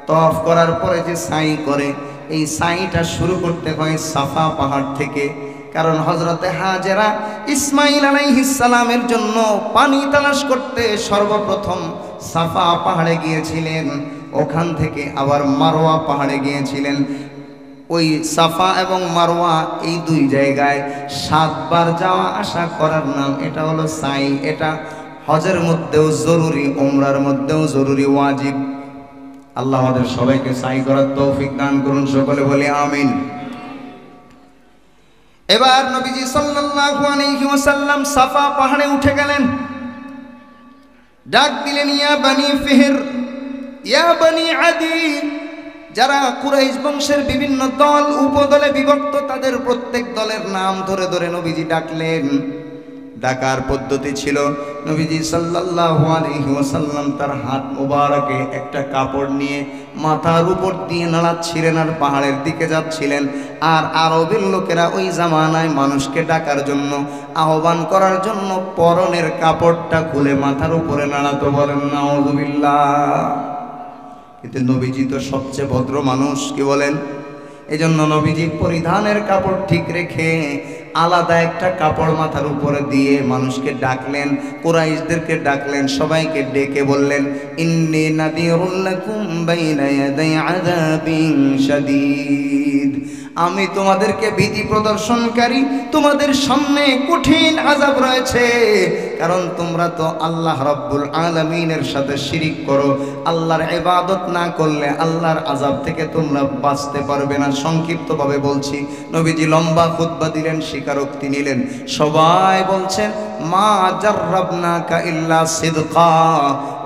তওয়াফ করার পরে যে সাই করে, এই সাইটা শুরু করতে হয় সাফা পাহাড় থেকে। কারণ হযরতে হাজেরা ইসমাইল আলাইহিস সালামের জন্য পানি তালাশ করতে সর্বপ্রথম সাফা পাহাড়ে গিয়েছিলেন, ওখান থেকে আবার মারওয়া পাহাড়ে গিয়েছিলেন। ওই সাফা এবং মারওয়া এই দুই জায়গায় 7 বার যাওয়া আসা করার নাম, এটা হলো সাই। এটা হজের মধ্যেও জরুরি, উমরার মধ্যেও জরুরি, ওয়াজিব। আল্লাহ আমাদের সবাইকে সাই করার তৌফিক দান করুন, সকলে বলি আমিন। এবার নবীজি সাল্লাল্লাহু আলাইহি ওয়াসাল্লাম সাফা পাহাড়ে উঠে গেলেন, ডাক দিলেন, ইয়া বনি ফিহর, ইয়া বনি আদি। যারা কুরাইশ বংশের বিভিন্ন দল উপদলে বিভক্ত, তাদের প্রত্যেক দলের নাম ধরে ধরে নবীজি ডাকলেন। ডাকার পদ্ধতি ছিল, নবীজি সাল্লাল্লাহু আলাইহি ওয়াসাল্লাম তার হাত মোবারকে একটা কাপড় নিয়ে মাথার উপর দিয়ে নাড়াচ্ছিলেন আর পাহাড়ের দিকে যাচ্ছিলেন। আর আরবের লোকেরা ওই জামানায় মানুষকে ডাকার জন্য, আহ্বান করার জন্য পরনের কাপড়টা খুলে মাথার উপরে নাড়াতো। বলেন নাউযুবিল্লাহ। কিন্তু নবীজি তো সবচেয়ে ভদ্র মানুষ, কি বলেন? এই জন্য নবীজি পরিধানের কাপড় ঠিক রেখে আলাদা একটা কাপড় মাথার উপরে দিয়ে মানুষকে ডাকলেন, কুরাইশদেরকে ডাকলেন, সবাইকে ডেকে বললেন, ইন্নী নাযীরুল লাকুম বাইনা ইয়াদাই আযাবিন শাদীদ। আমি তোমাদেরকে ভীতি প্রদর্শনকারী, তোমাদের সামনে কঠিন আযাব রয়েছে। কারণ তোমরা তো আল্লাহ রাব্বুল আলামিনের সাথে শিরিক করো, আল্লাহর ইবাদত না করলে আল্লাহর আযাব থেকে তোমরা বাঁচতে পারবে না। সংক্ষিপ্তভাবে বলছি, নবীজি লম্বা খুতবা দিলেন, স্বীকারোক্তি নিলেন। সবাই বলছেন, মা জাররাবনাকা ইল্লা সিদকা।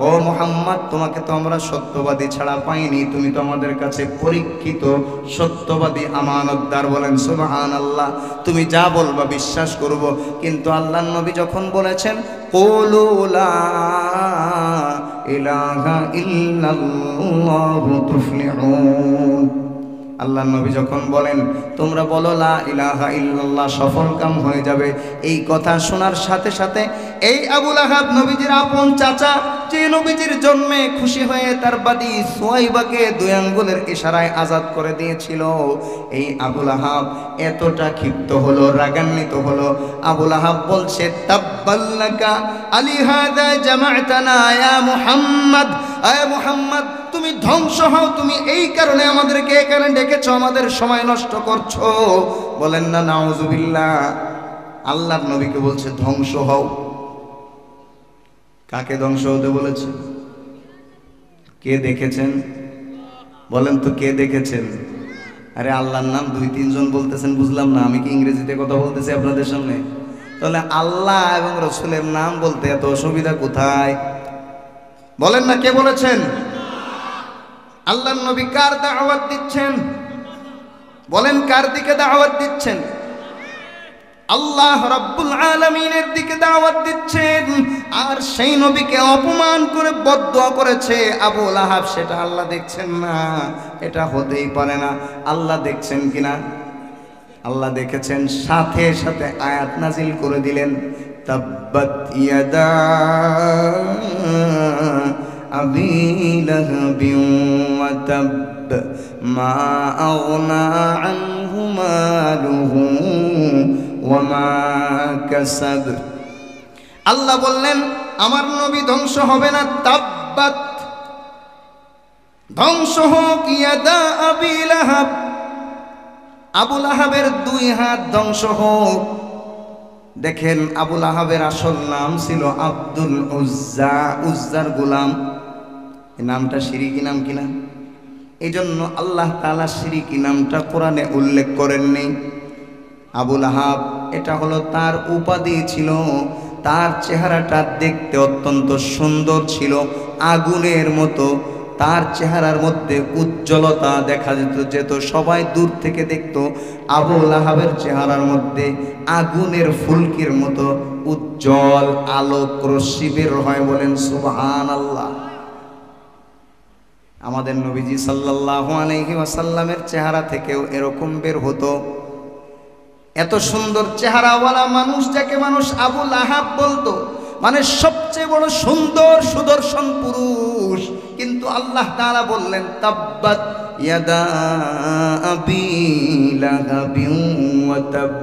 ও মুহাম্মদ, তোমাকে তো আমরা সত্যবাদী ছাড়া পাইনি, তুমি তো আমাদের কাছে পরীক্ষিত সত্যবাদী আমানতদার। বলেন সুবহানাল্লাহ। তুমি যা বলবা বিশ্বাস করব। কিন্তু আল্লাহর নবী যখন বলেছেন, কুলু লা ইলাহা ইল্লাল্লাহু তুফলিহুন, আল্লাহ নবী যখন বলেন তোমরা বলো লা ইলাহা ইল্লাল্লাহ, সফল কাম হয়ে যাবে, এই কথা শোনার সাথে সাথে এই আবু লাহাব নবীজির আপন চাচা, যে নবীজির জন্মে খুশি হয়ে তার বাদী সুয়াইবাকে 2 আঙ্গুলের ইশারায় আজাদ করে দিয়েছিল, এই আবু লাহাব এতটা ক্ষিপ্ত হলো, রাগান্বিত হলো। আবু লাহাব বলছে তাব্বাল্লাকা আলিহাদা জামা'তানা ইয়া মুহাম্মদ, আয় মুহাম্মদ তুমি ধ্বংস হও, তুমি এই কারণে আমাদেরকে এখানে ডেকেছো, আমাদের সময় নষ্ট করছো। বলেন না নাউজুবিল্লাহ। আল্লাহর নবীকে বলছে ধ্বংস হও। কাকে ধ্বংস হতে বলেছে? কে দেখেছেন? বলেন তো কে দেখেছেন? আরে আল্লাহর নাম 2-3 জন বলতেছেন, বুঝলাম না, আমি কি ইংরেজিতে কথা বলতেছি আপনাদের সামনে? তাহলে আল্লাহ এবং রসুলের নাম বলতে এত অসুবিধা কোথায়? বলেন না কে বলেছেন? আল্লাহর নবী কার দাওয়াত দিচ্ছেন? বলেন কার দিকে দাওয়াত দিচ্ছেন? আল্লাহ রাব্বুল আলামিনের দিকে দাওয়াত দিচ্ছেন। আর সেই নবীকে অপমান করে বদদুয়া করেছে আবু লাহাব, সেটা আল্লাহ দেখছেন না? এটা হতেই পারে না। আল্লাহ দেখছেন কিনা? আল্লাহ দেখেছেন। সাথে সাথে আয়াত নাজিল করে দিলেন, তাব্বাত ইয়াদা আবি লাহাবিন ওয়া তাব মা আগনা আনহু মালুহু ওয়া মা কাসাব। আল্লাহ বললেন আমার নবী ধ্বংস হবে না, তাব্বাত ধ্বংস হোক ইয়াদা আবি লাহাব, আবু লাহাবের 2 হাত ধ্বংস হোক। দেখেন আবু লাহাবের আসল নাম ছিল আব্দুল উজ্জা, উজ্জার গোলাম। এই নামটা শিরকি নাম কিনা? এই জন্য আল্লাহ তাআলা শিরকি নামটা কোরআনে উল্লেখ করেননি। আবু লাহাব এটা হলো তার উপাধি ছিল। তার চেহারাটা দেখতে অত্যন্ত সুন্দর ছিল, আগুনের মতো। তার চেহারার মধ্যে উজ্জ্বলতা দেখা যেত, সবাই দূর থেকে দেখত আবু লাহাবের চেহারার মধ্যে আগুনের ফুলকির মতো উজ্জ্বল আলোক রশ্মি বের হয়। বলেন সুবহানাল্লাহ। আমাদের নবীজি সাল্লাল্লাহু আলাইহি ওয়াসাল্লামের চেহারা থেকেও এরকম বের হতো। এত সুন্দর চেহারাওয়ালা মানুষ, যাকে মানুষ আবু লাহাব বলতো, মানে সবচেয়ে বড় সুন্দর সুদর্শন পুরুষ। কিন্তু আল্লাহ তাআলা বললেন তাব্বাত ইয়াদা আবি লাহাবিন ওয়া তাব,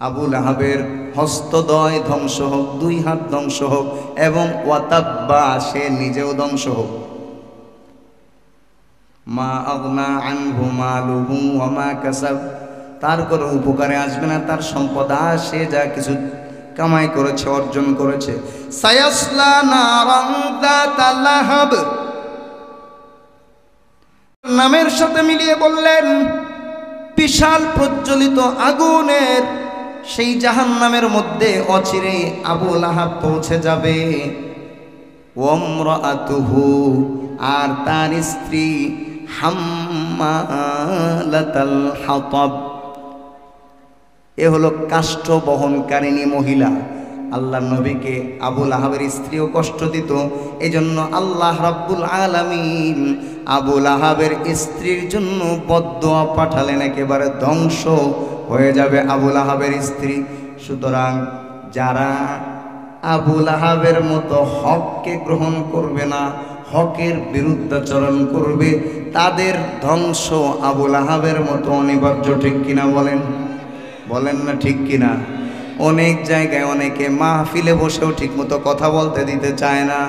আবু লাহাবের হস্তদ্বয় ধ্বংস হোক, 2 হাত ধ্বংস হোক, এবং ওয়াতাব্বা সে নিজেও ধ্বংস হোক। মা আগনা আনহু মালুহু ওয়া মা কাসাব, তার কোনো উপকারে আসবে না তার সম্পদ, আর সে যা কিছু কামাই করেছে, অর্জন করেছে। সায়াসলা নারান যাতা লাহাব, নামের সাথে মিলিয়ে বললেন বিশাল প্রজ্বলিত আগুনের সেই জাহান্নামের মধ্যে অচিরেই আবু লাহাব পৌঁছে যাবে। ওয়ামরাআতুহু, আর তার স্ত্রী হাম্মালাতাল হাতাব, এ হলো কাষ্ঠ বহনকারিণী মহিলা। আল্লাহ নবীকে আবু লাহাবের স্ত্রীও কষ্ট দিত। এজন্য আল্লাহ রাব্বুল আলামিন আবু লাহাবের স্ত্রীর জন্য বদদুয়া পাঠালেন, একেবারে ধ্বংস হয়ে যাবে আবু লাহাবের স্ত্রী। সুতরাং যারা আবু লাহাবের মতো হককে গ্রহণ করবে না, হকের বিরুদ্ধাচরণ করবে, তাদের ধ্বংস আবু লাহাবের মতো অনিবার্য। ঠিক কিনা বলেন? বলেন না ঠিক কিনা? অনেক জায়গায় অনেকে মাহফিলে বসেও ঠিকমতো কথা বলতে দিতে চায় না।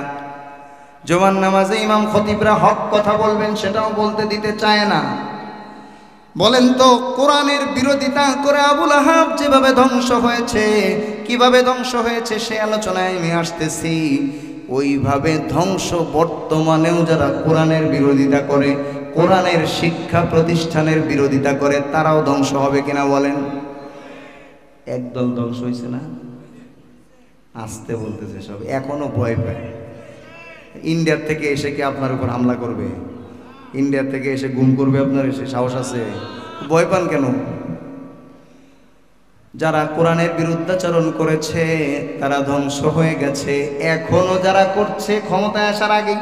জুমার নামাজে ইমাম খতিবরা হক কথা বলবেন সেটাও বলতে দিতে চায় না। বলেন তো কোরআনের বিরোধিতা করে আবু লাহাব যেভাবে ধ্বংস হয়েছে, কিভাবে ধ্বংস হয়েছে সে আলোচনায় আমি আসতেছি। ওইভাবে ধ্বংস বর্তমানেও যারা কোরআনের বিরোধিতা করে, কোরআনের শিক্ষা প্রতিষ্ঠানের বিরোধিতা করে, তারাও ধ্বংস হবে কিনা বলেন? একদল ধ্বংস হয়েছে না? আসতে বলতেছে সব, এখনো ভয় পায়। ইন্ডিয়ার থেকে এসে কি আপনার উপর হামলা করবে? ইন্ডিয়ার থেকে এসে গুম করবে আপনার? এসে সাহস আছে? ভয় পান কেন? যারা কোরআনের বিরুদ্ধাচরণ করেছে তারা ধ্বংস হয়ে গেছে। এখনো যারা করছে ক্ষমতায় আসার আগেই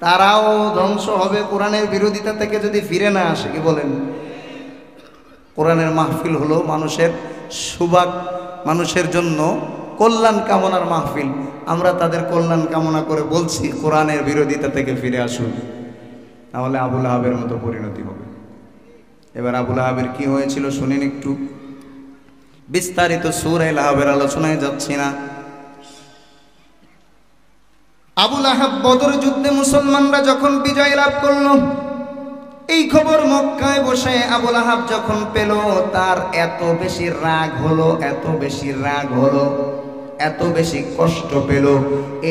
তারাও ধ্বংস হবে কোরআনের বিরোধিতা থেকে যদি ফিরে না আসে। কি বলেন? কোরআনের মাহফিল হলো মানুষের সুভাগ, মানুষের জন্য কল্যাণ কামনার মাহফিল। আমরা তাদের কল্যাণ কামনা করে বলছি কোরআনের বিরোধিতা থেকে ফিরে আসুন, তাহলে আবুল আহাবের মতো পরিণতি হবে। এবার আবুল আহাবের কি হয়েছিল শুনেন একটু। বিস্তারিত সূরা লাহাবের আলোচনায় যাচ্ছি না। আবুল আহাব বদর যুদ্ধে মুসলমানরা যখন বিজয় লাভ করল, এই খবর মক্কায় বসে আবুল আহাব যখন পেল, তার এত বেশি রাগ হলো, এত বেশি রাগ হলো, এত বেশি কষ্ট পেল।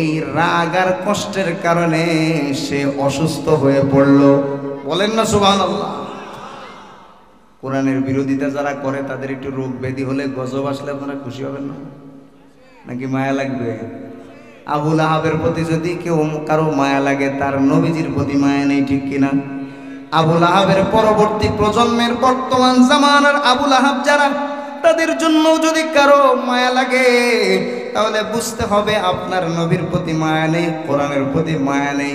এই রাগ আর কষ্টের কারণে সে অসুস্থ হয়ে পড়ল। বলেন না সুবহানাল্লাহ। কোরআনের বিরোধিতা যারা করে তাদের একটু রোগ ব্যাধি হলে, গজব আসলে আপনারা খুশি হবেন না? নাকি মায়া লাগবে? আবুল আহাবের প্রতি যদি কেউ কারো মায়া লাগে, তার নবীজির প্রতি মায়া নেই, ঠিক কিনা? আবুল আহাবের পরবর্তী প্রজন্মের বর্তমান জামানার আবুল আহাব যারা, তাদের জন্য যদি কারো মায়া লাগে, তাহলে বুঝতে হবে আপনার নবীর প্রতি মায়া নেই, কোরআনের প্রতি মায়া নেই।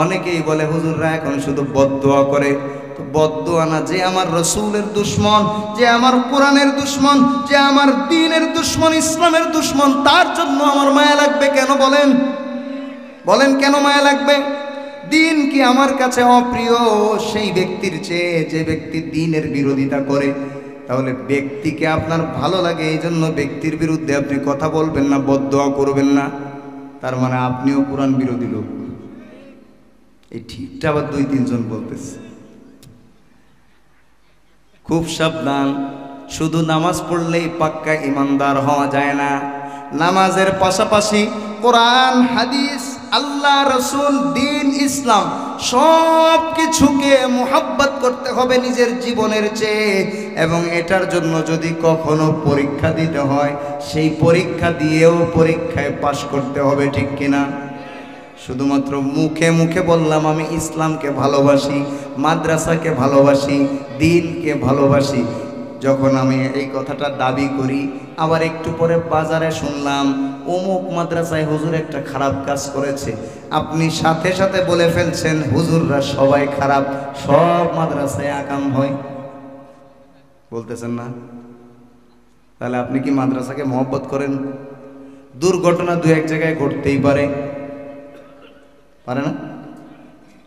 অনেকেই বলে হুজুররা এখন শুধু বদদুয়া করে। তো বদদুয়া না, যে আমার রসুলের দুশ্মন, যে আমার কোরআনের দুশ্মন, যে আমার দ্বীনের দুশ্মন, ইসলামের দুশ্মন, তার জন্য আমার মায়া লাগবে কেন? বলেন বলেন কেন মায়া লাগবে? দ্বীন কি আমার কাছে অপ্রিয় সেই ব্যক্তির চেয়ে যে ব্যক্তি দ্বীনের বিরোধিতা করে? তাহলে ব্যক্তিকে আপনার ভালো লাগে, এই জন্য ব্যক্তির বিরুদ্ধে আপনি কথা বলবেন না, বদদুয়া করবেন না, তার মানে আপনিও কোরআন বিরোধী লোক। এই ঠিকটা আবার 2-3 জন বলতেছে। খুব সাবধান, শুধু নামাজ পড়লেই পাক্কা ইমানদার হওয়া যায় না। নামাজের পাশাপাশি কোরআন, হাদিস, আল্লাহ, রসুল, দ্বীন, ইসলাম সব কিছুকে মুহাব্বত করতে হবে নিজের জীবনের চেয়ে। এবং এটার জন্য যদি কখনো পরীক্ষা দিতে হয়, সেই পরীক্ষা দিয়েও পরীক্ষায় পাশ করতে হবে, ঠিক কিনা? শুধুমাত্র মুখে মুখে বললাম আমি ইসলামকে ভালোবাসি, মাদ্রাসাকে ভালোবাসি, দ্বীনকে ভালোবাসি, যখন আমি এই কথাটা দাবি করি, আবার একটু পরে বাজারে শুনলাম অমুক মাদ্রাসায় হুজুর একটা খারাপ কাজ করেছে, আপনি সাথে সাথে বলে ফেলছেন হুজুররা সবাই খারাপ, সব মাদ্রাসায় আকাম হয়, বলতেছেন না? তাহলে আপনি কি মাদ্রাসাকে মহব্বত করেন? দুর্ঘটনা 2-1 জায়গায় ঘটতেই পারে, পারে না?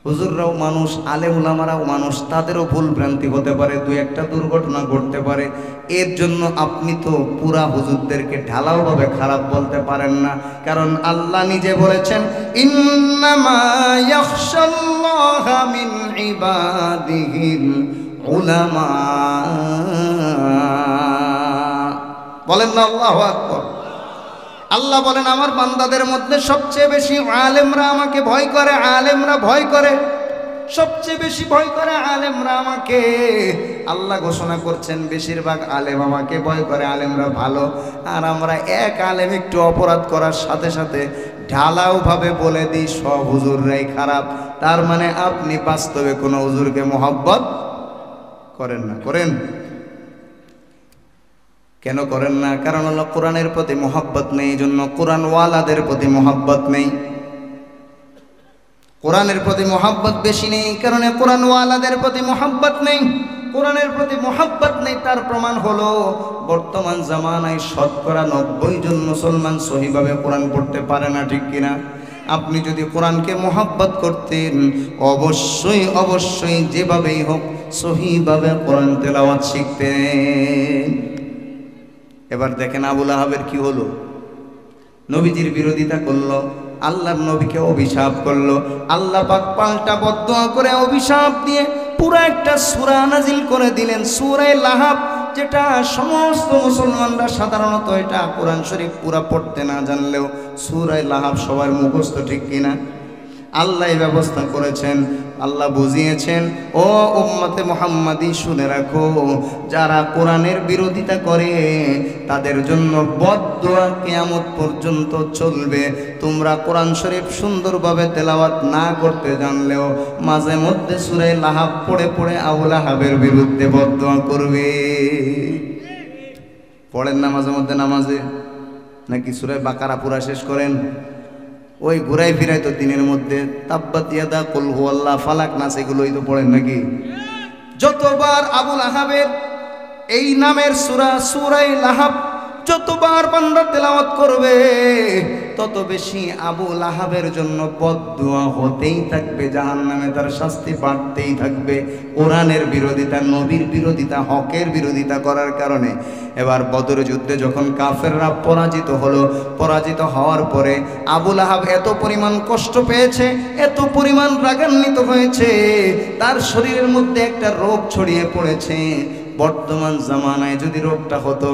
হুজুররাও মানুষ, আলেম উলামারাও মানুষ, তাদেরও ভুল ভ্রান্তি হতে পারে, 2-1টা দুর্ঘটনা ঘটতে পারে। এর জন্য আপনি তো পুরা হুজুরদেরকে ঢালাওভাবে খারাপ বলতে পারেন না, কারণ আল্লাহ নিজে বলেছেন ইন্নামা ইয়াখশাল্লাহা মিন ইবাদিহিল উলামা। বলেন না আল্লাহু আকবার। আল্লাহ বলেন আমার বান্দাদের মধ্যে সবচেয়ে বেশি আলেমরা আমাকে ভয় করে, আলেমরা ভয় করে, সবচেয়ে বেশি ভয় করে আলেমরা আমাকে। আল্লাহ ঘোষণা করছেন বেশিরভাগ আলেম আমাকে ভয় করে, আলেমরা ভালো। আর আমরা এক আলেম একটু অপরাধ করার সাথে সাথে ঢালাওভাবে বলে দিই সব হুজুররাই খারাপ। তার মানে আপনি বাস্তবে কোনো হুজুরকে মহব্বত করেন না। করেন? কেন করেন না? কারণ হলো কোরআনের প্রতি মহব্বত নেই, এই জন্য কোরআনওয়ালাদের প্রতি মহব্বত নেই। কোরআনের প্রতি মহব্বত বেশি নেই, কারণে কোরআনওয়ালাদের প্রতি মহব্বত নেই। কোরআনের প্রতি মহব্বত নেই, তার প্রমাণ হলো বর্তমান জামানায় 90% জন মুসলমান সহিভাবে কোরআন পড়তে পারে না, ঠিক কিনা? আপনি যদি কোরআনকে মহব্বত করতেন, অবশ্যই অবশ্যই যেভাবেই হোক সহিভাবে কোরআন তেলাওয়াত শিখতেন। এবার দেখেন আবুল আহাবের কি হলো? নবীজির বিরোধিতা করলো, আল্লাহর নবীকে অভিশাপ করলো। আল্লাহ পাক পাল্টা বদদুয়া করে অভিশাপ দিয়ে পুরো একটা সূরা নাজিল করে দিলেন, সূরা লাহাব, যেটা সমস্ত মুসলমানরা সাধারণত এটা কোরআন শরীফ পুরা পড়তে না জানলেও সূরা লাহাব সবার মুখস্থ, ঠিক কিনা? আল্লাহ ব্যবস্থা করেছেন, আল্লাহ বুঝিয়েছেন, ও উম্মতে মুহাম্মাদি শুনে রাখো, যারা কোরআনের বিরোধিতা করে তাদের জন্য বদদুয়া কিয়ামত পর্যন্ত চলবে। তোমরা কোরআন শরীফ সুন্দরভাবে তেলাওয়াত না করতে জানলেও মাঝে মধ্যে সূরা লাহাব পড়ে পড়ে আবুল আহাবের বিরুদ্ধে বদদুয়া করবে। পড়েন না মাঝে মধ্যে নামাজে? নাকি সূরা বাকারা পুরা শেষ করেন? ওই ঘুরাই ফিরাই তো দিনের মধ্যে তাব্বাত ইয়াদা কুল হুয়াল্লাহ ফালাক নাস এগুলোই তো পড়েন নাকি? যতবার আবু লাহাবের এই নামের সূরা সূরায়ে লাহাব যতবার বান্দা তেলাওয়াত করবে তত বেশি আবু লাহাবের জন্য বদদুয়া হতেই থাকবে, জাহান্নামে তার শাস্তি বাড়তেই থাকবে। কোরআনের বিরোধিতা, নবীর বিরোধিতা, হকের বিরোধিতা করার কারণে। এবার বদর যুদ্ধে যখন কাফেররা পরাজিত হলো, পরাজিত হওয়ার পরে আবু লাহাব এত পরিমাণ কষ্ট পেয়েছে, এত পরিমাণ রাগান্বিত হয়েছে, তার শরীরের মধ্যে একটা রোগ ছড়িয়ে পড়েছে। বর্তমান জামানায় যদি রোগটা হতো,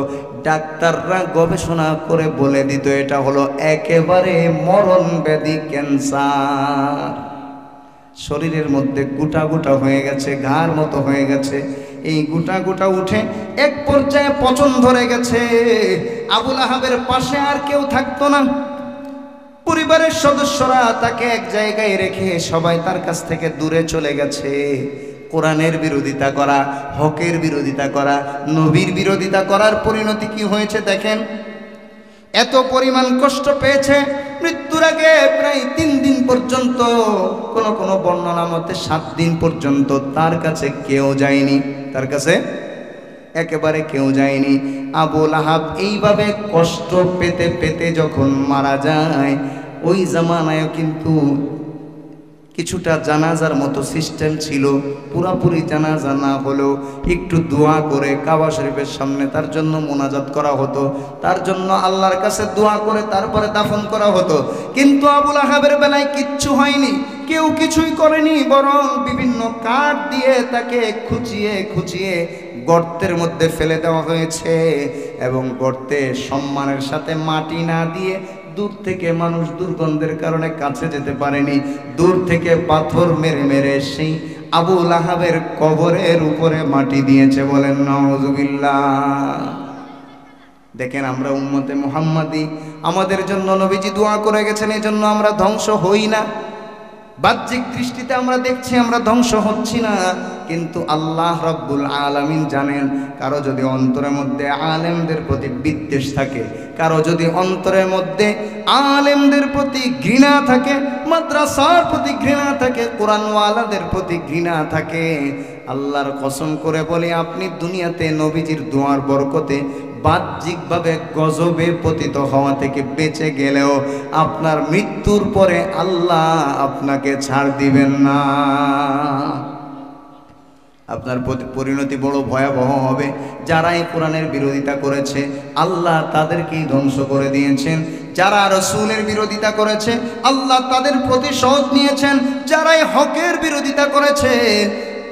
ডাক্তাররা গবেষণা করে বলে দিত এটা হলো একেবারে মরণ ব্যাধি, ক্যান্সার। শরীরের মধ্যে গুটা গুটা হয়ে গেছে, ঘাড় মতো হয়ে গেছে। এই গুটা গুটা উঠে এক পর্যায়ে পচন ধরে গেছে। আবু লাহাবের পাশে আর কেউ থাকতো না। পরিবারের সদস্যরা তাকে এক জায়গায় রেখে সবাই তার কাছ থেকে দূরে চলে গেছে। কোরআনের বিরোধিতা করা, হকের বিরোধিতা করা, নবীর বিরোধিতা করার পরিণতি কি হয়েছে দেখেন। এত পরিমাণ কষ্ট পেয়েছে, মৃত্যুর আগে প্রায় 3 দিন পর্যন্ত, কোন কোন বর্ণনা মতে 7 দিন পর্যন্ত তার কাছে কেউ যায়নি, তার কাছে একেবারে কেউ যায়নি। আবু লাহাব এইভাবে কষ্ট পেতে পেতে যখন মারা যায়, ওই জামানায় কিন্তু কিছুটা জানাজার মতো সিস্টেম ছিল। পুরাপুরি জানাজা না হলেও একটু দোয়া করে কাবা শরীফের সামনে তার জন্য মোনাজাত করা হতো, তার জন্য আল্লাহর কাছে দোয়া করে তারপরে দাফন করা হতো। কিন্তু আবু লাহাবের বেলায় কিচ্ছু হয়নি, কেউ কিছুই করেনি, বরং বিভিন্ন কাঠ দিয়ে তাকে খুঁচিয়ে খুঁচিয়ে গর্তের মধ্যে ফেলে দেওয়া হয়েছে। এবং গর্তে সম্মানের সাথে মাটি না দিয়ে দূর থেকে মানুষ দুর্গন্ধের কারণে কাছে যেতে পারেনি, দূর থেকে পাথর মেরে মেরে সেই আবু লাহাবের কবরের উপরে মাটি দিয়েছে। বলেন নাউজুবিল্লাহ। দেখেন, আমরা উম্মতে মুহাম্মাদি, আমাদের জন্য নবীজি দোয়া করে গেছেন, এই জন্য আমরা ধ্বংস হই না। বাহ্যিক দৃষ্টিতে আমরা দেখছি আমরা ধ্বংস হচ্ছি না, কিন্তু আল্লাহ রাব্বুল আলামিন জানেন, কারো যদি অন্তরের মধ্যে আলেমদের প্রতি বিদ্বেষ থাকে, কারো যদি অন্তরের মধ্যে আলেমদের প্রতি ঘৃণা থাকে, মাদ্রাসার প্রতি ঘৃণা থাকে, কোরআনওয়ালাদের প্রতি ঘৃণা থাকে, আল্লাহর কসম করে বলি, আপনি দুনিয়াতে নবীজির দোয়ার বরকতে বাহ্যিকভাবে গজবে পতিত হওয়া থেকে বেঁচে গেলেও আপনার মৃত্যুর পরে আল্লাহ আপনাকে ছাড় দিবেন না। আপনার পরিণতি বড় ভয়াবহ হবে। যারা এই কোরআনের বিরোধিতা করেছে আল্লাহ তাদেরকেই ধ্বংস করে দিয়েছেন। যারা রাসূলের বিরোধিতা করেছে আল্লাহ তাদের প্রতিশোধ নিয়েছেন। যারা এই হকের বিরোধিতা করেছে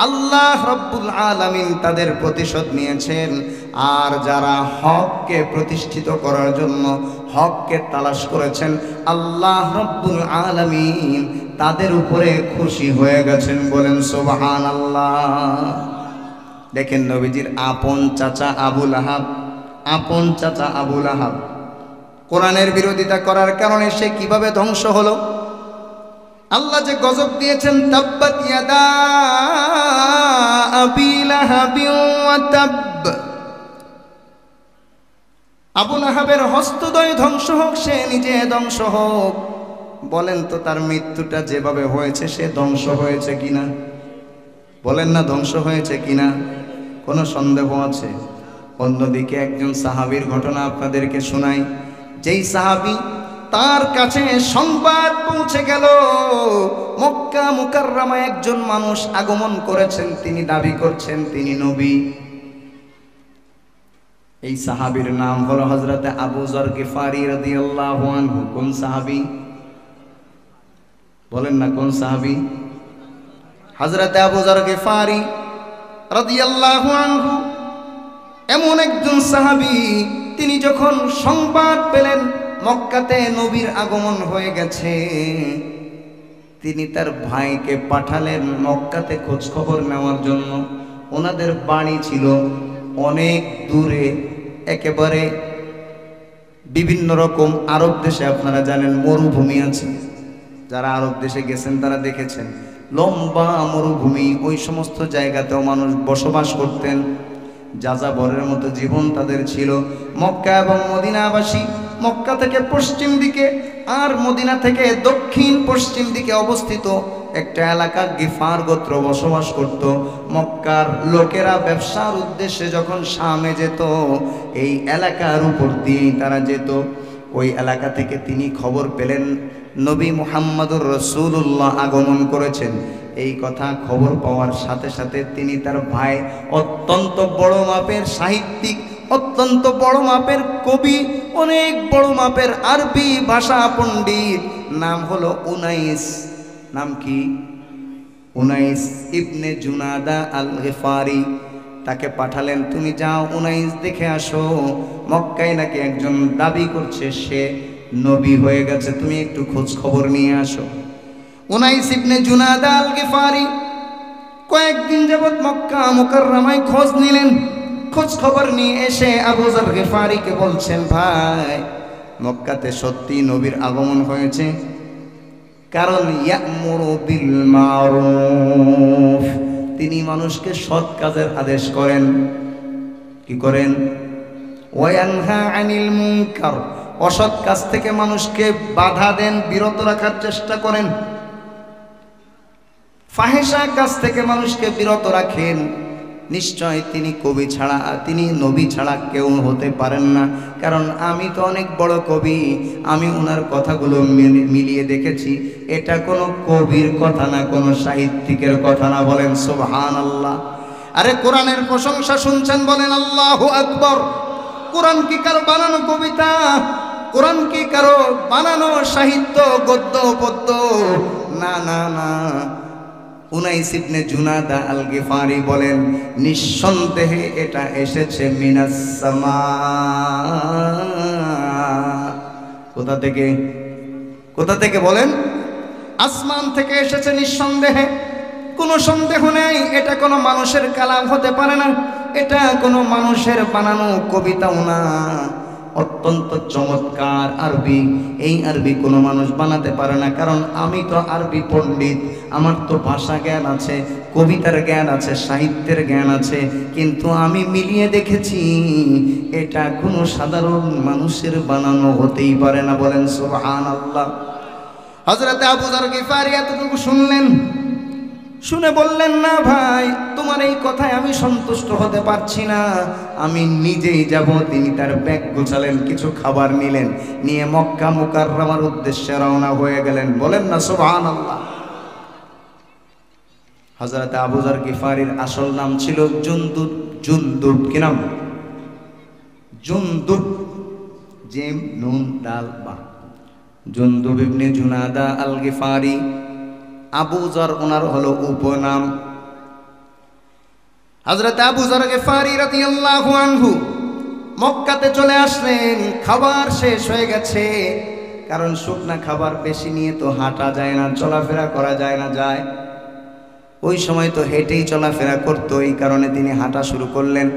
আল্লাহ রাব্বুল আলামিন তাদের প্রতিশোধ নিয়েছেন। আর যারা হককে প্রতিষ্ঠিত করার জন্য হককে তালাশ করেছেন আল্লাহ রাব্বুল আলামিন তাদের উপরে খুশি হয়ে গেছেন। বলেন সুবহানাল্লাহ। দেখেন, নবীজির আপন চাচা আবু লাহাব, আপন চাচা আবু লাহাব কোরআনের বিরোধিতা করার কারণে সে কিভাবে ধ্বংস হলো। আল্লাহ যে গজব দিয়েছেন, তাব্বাত ইয়াদা আবি লাহাবি ওয়া তাব, আবু লাহাবের হস্তদ্বয় ধ্বংস হোক, সে নিজে ধ্বংস হোক। বলেন তো, তার মৃত্যুটা যেভাবে হয়েছে সে ধ্বংস হয়েছে কিনা? বলেন না, ধ্বংস হয়েছে কিনা? কোনো সন্দেহ আছে? অন্যদিকে একজন সাহাবীর ঘটনা আপনাদেরকে শোনাই। যেই সাহাবী, তার কাছে সংবাদ পৌঁছে গেল মক্কা মুকাররমায় একজন মানুষ আগমন করেছেন, তিনি দাবি করছেন তিনি নবী। এই সাহাবীর নাম হলো হযরতে আবু যর গিফারি রাদিয়াল্লাহু আনহু। কোন সাহাবী? বলেন না, কোন সাহাবী? হযরতে আবু যর গিফারি রাদিয়াল্লাহু আনহু এমন একজন সাহাবী, তিনি যখন সংবাদ পেলেন মক্কাতে নবীর আগমন হয়ে গেছে, তিনি তার ভাইকে পাঠালেন মক্কাতে খোঁজ খবর নেওয়ার জন্য। ওনাদের বাড়ি ছিল অনেক দূরে, একেবারে বিভিন্ন রকম আরব দেশে আপনারা জানেন মরুভূমি আছে। যারা আরব দেশে গেছেন তারা দেখেছেন লম্বা মরুভূমি, ওই সমস্ত জায়গাতেও মানুষ বসবাস করতেন। যাযাবরের মতো জীবন তাদের ছিল। মক্কা এবং মদিনাবাসী মক্কা থেকে পশ্চিম দিকে আর মদিনা থেকে দক্ষিণ পশ্চিম দিকে অবস্থিত একটা এলাকা গিফার গোত্র বসবাস করত। মক্কার লোকেরা ব্যবসার উদ্দেশ্যে যখন শামে যেত, এই এলাকার উপর দিয়েই তারা যেত। ওই এলাকা থেকে তিনি খবর পেলেন নবী মুহাম্মদুর রাসূলুল্লাহ আগমন করেছেন। এই কথা খবর পাওয়ার সাথে সাথে তিনি তার ভাই, অত্যন্ত বড় মাপের সাহিত্যিক, অত্যন্ত বড় মাপের কবি, অনেক বড় মাপের আরবি ভাষা পণ্ডিত, নাম হলো উনাইস। নাম কি? উনাইস ইবনে জুনাদা আল গিফারি। তাকে পাঠালেন, তুমি যাও উনাইস দেখে আসো, মক্কায় নাকি একজন দাবি করছে সে নবী হয়ে গেছে, তুমি একটু খোঁজ খবর নিয়ে আসো। উনাইস ইবনে জুনাদা আল গিফারি কয়েকদিন যাবৎ মক্কা মুকাররমায় খোঁজ নিলেন। খোঁজ খবর নিয়ে এসে আবু যর গিফারিকে বলছেন, ভাই মক্কাতে সত্যি নবীর আগমন হয়েছে, কারণ ইয়ামুরু বিল মারুফ, তিনি মানুষকে সৎ কাজের আদেশ করেন। কি করেন? ওয়ায়ানহা আনিল মুনকার, অসৎ কাজ থেকে মানুষকে বাধা দেন, বিরত রাখার চেষ্টা করেন। ফাহিশা কাজ থেকে মানুষকে বিরত রাখেন। নিশ্চয় তিনি কবি ছাড়া, তিনি নবী ছাড়া কেউ হতে পারেন না। কারণ আমি তো অনেক বড় কবি, আমি ওনার কথাগুলো মিলিয়ে দেখেছি, এটা কোনো কবির কথা না, কোনো সাহিত্যিকের কথা না। বলেন সুবহানাল্লাহ। আরে কোরআনের প্রশংসা শুনছেন, বলেন আল্লাহু আকবার। কোরআন কি কারো বানানো কবিতা? কোরআন কি কারো বানানো সাহিত্য, গদ্য পদ্য? না না না। উনাইস ইবনে জুনাদা আল গিফারি বলেন, নিঃসন্দেহে এটা এসেছে মিনাস সামা। কোথা থেকে? কোথা থেকে বলেন? আসমান থেকে এসেছে নিঃসন্দেহে, কোনো সন্দেহ নেই। এটা কোনো মানুষের কালাম হতে পারে না, এটা কোনো মানুষের বানানো কবিতাও না। অত্যন্ত চমৎকার আরবি, এই আরবি কোনো মানুষ বানাতে পারে না। কারণ আমি তো আরবি পণ্ডিত, আমার তো ভাষা জ্ঞান আছে, কবিতার জ্ঞান আছে, সাহিত্যের জ্ঞান আছে, কিন্তু আমি মিলিয়ে দেখেছি এটা কোনো সাধারণ মানুষের বানানো হতেই পারে না। বলেন সুবহানাল্লাহ। হযরতে আবু যর গিফারি এতটুকু শুনলেন, শুনে বললেন, না ভাই, তোমার এই কথায় আমি সন্তুষ্ট হতে পারছি না, আমি নিজেই যাব। তিনি তার ব্যাগ গোছালেন, কিছু খাবার নিলেন, নিয়ে মক্কা মুকাররমার উদ্দেশ্যে রওনা হয়ে গেলেন। বলেন না সুবহানাল্লাহ। হযরত আবু যর গিফারির আসল নাম ছিল জুনদুব। জুনদুব কি নাম? জুনদুব, জিম নুন দাল বা। জুনদুব ইবনে জুনাদা আল গিফারি। আবু যর ওনার হলো উপনাম। হযরত আবু যর গিফারি রাদিয়াল্লাহু আনহু মক্কাতে চলে আসলেন। খাবার শেষ হয়ে গেছে, কারণ শুকনা খাবার বেশি নিয়ে তো হাঁটা যায় না, চলাফেরা করা যায় না। যায় ওই সময় তো হেঁটেই চলাফেরা করতো, এই কারণে তিনি হাঁটা শুরু করলেন।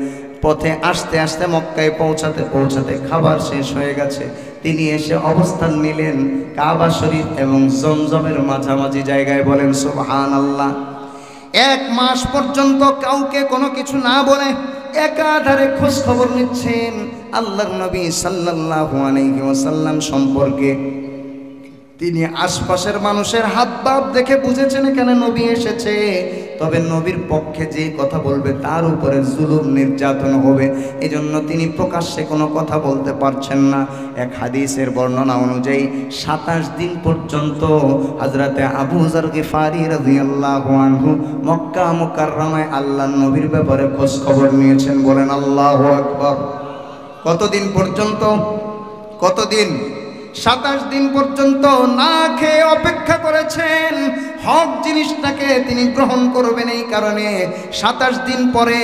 পথে আস্তে আস্তে মক্কায় পৌঁছাতে পৌঁছাতে খাবার শেষ হয়ে গেছে। তিনি এসে অবস্থান নিলেন কাবা শরীফ এবং জমজমের মাঝামাঝি জায়গায়। বলেন সুবহানাল্লাহ। 1 মাস পর্যন্ত কাউকে কোনো কিছু না বলে একাধারে খোঁজ খবর নিচ্ছেন আল্লাহর নবী সাল্লাল্লাহু আলাইহি ওয়াসাল্লাম সম্পর্কে। তিনি আশপাশের মানুষের হাত ভাব দেখে বুঝেছেন এখানে নবী এসেছে, তবে নবীর পক্ষে যে কথা বলবে তার উপরে জুলুম নির্যাতন হবে, এজন্য তিনি প্রকাশ্যে কোনো কথা বলতে পারছেন না। এক হাদিসের বর্ণনা অনুযায়ী 27 দিন পর্যন্ত হযরতে আবু যর গিফারি রাদিয়াল্লাহু আনহু মক্কা মুকাররমায় আল্লাহর নবীর ব্যাপারে খোঁজ খবর নিয়েছেন। বলেন আল্লাহু আকবার। কতদিন পর্যন্ত? কতদিন? 27 দিন পর্যন্ত না খেয়ে অপেক্ষা করেছেন। হক জিনিসটাকে তিনি গ্রহণ করবেন, এই কারণে 27 দিন পরে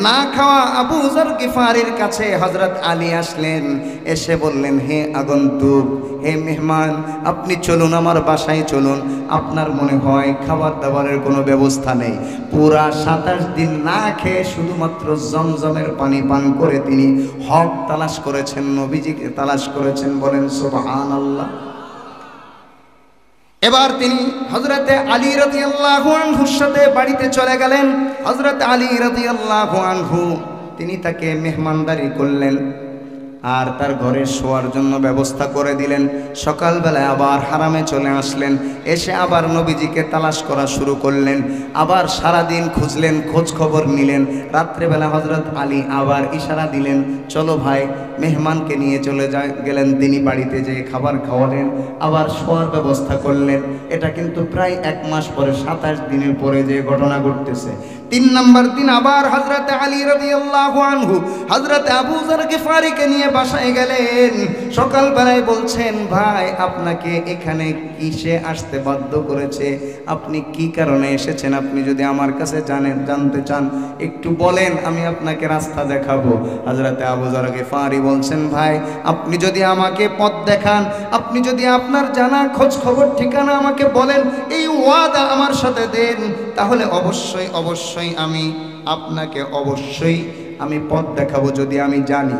না খাওয়া আবু যর গিফারির কাছে হযরত আলী আসলেন। এসে বললেন, হে আগন্তুক, হে মেহমান, আপনি চলুন, আমার বাসায় চলুন। আপনার মনে হয় খাবার দাবারের কোনো ব্যবস্থা নেই? পুরা 27 দিন না খেয়ে শুধুমাত্র জমজমের পানি পান করে তিনি হক তালাশ করেছেন, নবীজিকে তালাশ করেছেন। বলেন সুবহানাল্লাহ। এবার তিনি হযরতে আলী রাদিয়াল্লাহু আনহুর সাথে বাড়িতে চলে গেলেন। হযরত আলী রাদিয়াল্লাহু আনহু তিনি তাকে মেহমানদারি করলেন। আর তার ঘরে শোয়ার জন্য ব্যবস্থা করে দিলেন। সকালবেলায় আবার হারামে চলে আসলেন, এসে আবার নবীজিকে তালাশ করা শুরু করলেন। আবার সারাদিন খুঁজলেন, খোঁজ খবর নিলেন। রাত্রেবেলা হযরত আলী আবার ইশারা দিলেন, চলো ভাই, মেহমানকে নিয়ে চলে গেলেন তিনি বাড়িতে, যেয়ে খাবার খাওয়ালেন, আবার শোয়ার ব্যবস্থা করলেন। এটা কিন্তু প্রায় 1 মাস পরে, 27 দিনের পরে যে ঘটনা ঘটতেছে। 3 নম্বর দিন আবার হযরত আলী রাদিয়াল্লাহু আনহু হযরত আবু যর গিফারিকে নিয়ে বাসায় গেলেন। সকালবেলায় বলছেন, ভাই আপনাকে এখানে কিসে আসতে বাধ্য করেছে, আপনি কি কারণে এসেছেন, আপনি যদি আমার কাছে জানতে চান একটু বলেন, আমি আপনাকে রাস্তা দেখাবো। হযরত আবু যর গিফারি বলছেন, ভাই আপনি যদি আমাকে পথ দেখান, আপনি যদি আপনার জানা খোঁজ খবর ঠিকানা আমাকে বলেন, এই ওয়াদা আমার সাথে দেন, তাহলে অবশ্যই অবশ্যই আমি আপনাকে আমি পথ দেখাবো যদি আমি জানি।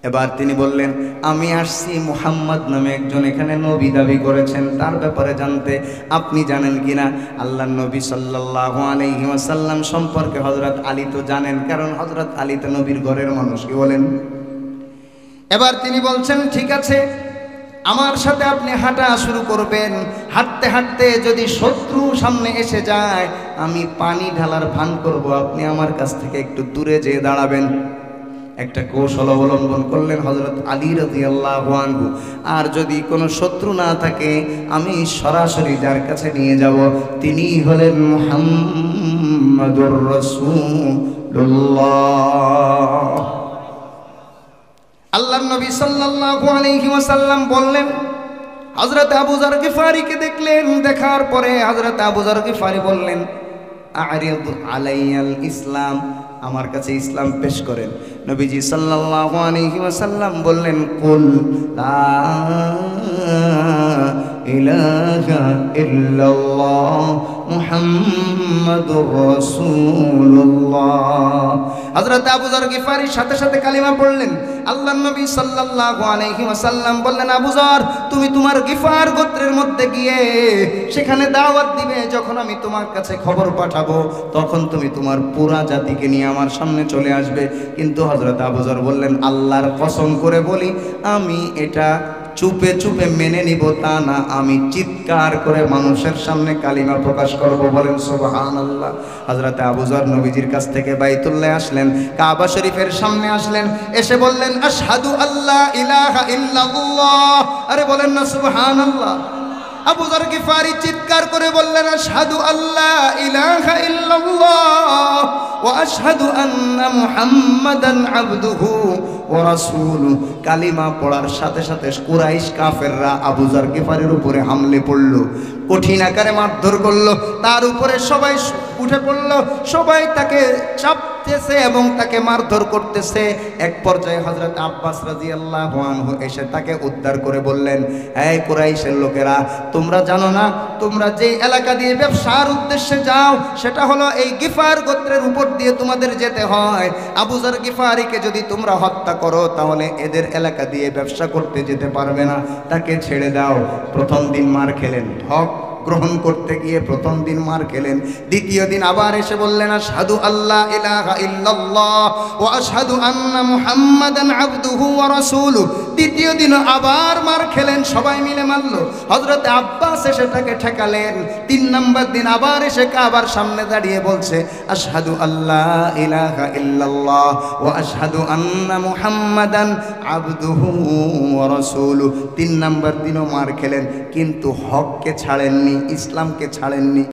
এবার তিনি বললেন, আমি আসছি মুহাম্মদ নামে একজন এখানে নবী দাবি করেছেন, তার ব্যাপারে জানতে, আপনি জানেন কিনা? আল্লাহর নবী সাল্লাল্লাহু আলাইহি ওয়াসাল্লাম সম্পর্কে হযরত আলী তো জানেন, কারণ হযরত আলী তো নবীর ঘরের মানুষ, কি বলেন? এবার তিনি বলছেন, ঠিক আছে, আমার সাথে আপনি হাঁটা শুরু করবেন। হাঁটতে হাঁটতে যদি শত্রু সামনে এসে যায়, আমি পানি ঢালার ভান করব, আপনি আমার কাছ থেকে একটু দূরে যেয়ে দাঁড়াবেন। একটা কৌশল অবলম্বন করলেন হযরত আলী রাদিয়াল্লাহু আনহু। আর যদি কোনো শত্রু না থাকে, আমি সরাসরি যার কাছে নিয়ে যাব, তিনি হলেন মুহাম্মাদুর রাসূলুল্লাহ। আল্লাহর নবী সাল্লাল্লাহু আলাইহি ওয়াসাল্লাম বললেন, হযরত আবু যর গিফারিকে দেখলেন। দেখার পরে হযরত আবু যর গিফারি বললেন, আরিদ আলাইয়াল ইসলাম, আমার কাছে ইসলাম পেশ করেন। নবীজি সাল্লাল্লাহু আলাইহি ওয়াসাল্লাম বললেন, কুল লা ইলাহা ইল্লাল্লাহ মুহাম্মাদুর রাসূলুল্লাহ। হযরত আবু যর গিফারির সাথে সাথে কালিমা পড়লেন। আল্লাহর নবী সাল্লাল্লাহু আলাইহি ওয়াসাল্লাম বললেন, আবু যর, তুমি তোমার গিফার গোত্রের মধ্যে গিয়ে সেখানে দাওয়াত দিবে। যখন আমি তোমার কাছে খবর পাঠাবো, তখন তুমি তোমার পুরা জাতিকে নিয়ে আমার সামনে চলে আসবে। কিন্তু হযরত আবু যর বললেন, আল্লাহর কসম করে বলি, আমি এটা চুপে চুপে মেনে নিব তা না, আমি চিৎকার করে মানুষের সামনে কালিমা প্রকাশ করব। বলেন সুবহানাল্লাহ। হযরত আবু যর নবীজির কাছ থেকে বাইতুল্লাহ আসলেন, কাবা শরীফের সামনে আসলেন, এসে বললেন, আশহাদু আল্লা ইলাহা ইল্লাল্লাহ। আরে বলেন না সুবহানাল্লাহ। আবু যর গিফারি চিৎকার করে বললেন, আশহাদু আল্লা ইলাহা ইল্লাল্লাহ ওয়া আশহাদু আন্না মুহাম্মাদান আবদুহু ওয়া রাসূলুহু। কালিমা পড়ার সাথে সাথে কুরাইশ কাফেররা আবু যর গিফারির উপরে হামলে পড়ল, কঠিন আকারে মারধর করলো, তার উপরে সবাই উঠে পড়ল, সবাই তাকে চাপতেছে এবং তাকে মারধর করতেছে। এক পর্যায়ে হযরত আব্বাস রাদিয়াল্লাহু আনহু এসে তাকে উদ্ধার করে বললেন, এই কুরাইশের লোকেরা, তোমরা জানো না, তোমরা যে এলাকা দিয়ে ব্যবসার উদ্দেশ্যে যাও, সেটা হলো এই গিফার গোত্রের উপর দিয়ে তোমাদের যেতে হয়। আবু যর গিফারিকে যদি তোমরা হত্যা করো, তাহলে এদের এলাকা দিয়ে ব্যবসা করতে যেতে পারবে না, তাকে ছেড়ে দাও। প্রথম দিন মার খেলেন, হক গ্রহণ করতে গিয়ে প্রথম দিন মার খেলেন। দ্বিতীয় দিন আবার এসে বললেন, আশহাদু আল্লা ইলাহা ইল্লাল্লাহ ওয়া আশহাদু আন্না মুহাম্মাদান আবদুহু ওয়া রাসূলুহু। তৃতীয় দিন আবার মার খেলেন, সবাই মিলে মারল। হযরত আব্বাস এসে তাকে ঠেকালেন। 3 নম্বর দিন আবার এসে কাবার সামনে দাঁড়িয়ে বলছে, আশহাদু আল্লা ইলাহা ইল্লাল্লাহ ওয়া আশহাদু আন্না মুহাম্মাদান আবদুহু ওয়া রাসূলুহু। 3 নম্বর দিনও মার খেলেন, কিন্তু হককে ছাড়েননি, ইসলামকে ছাড়েননি।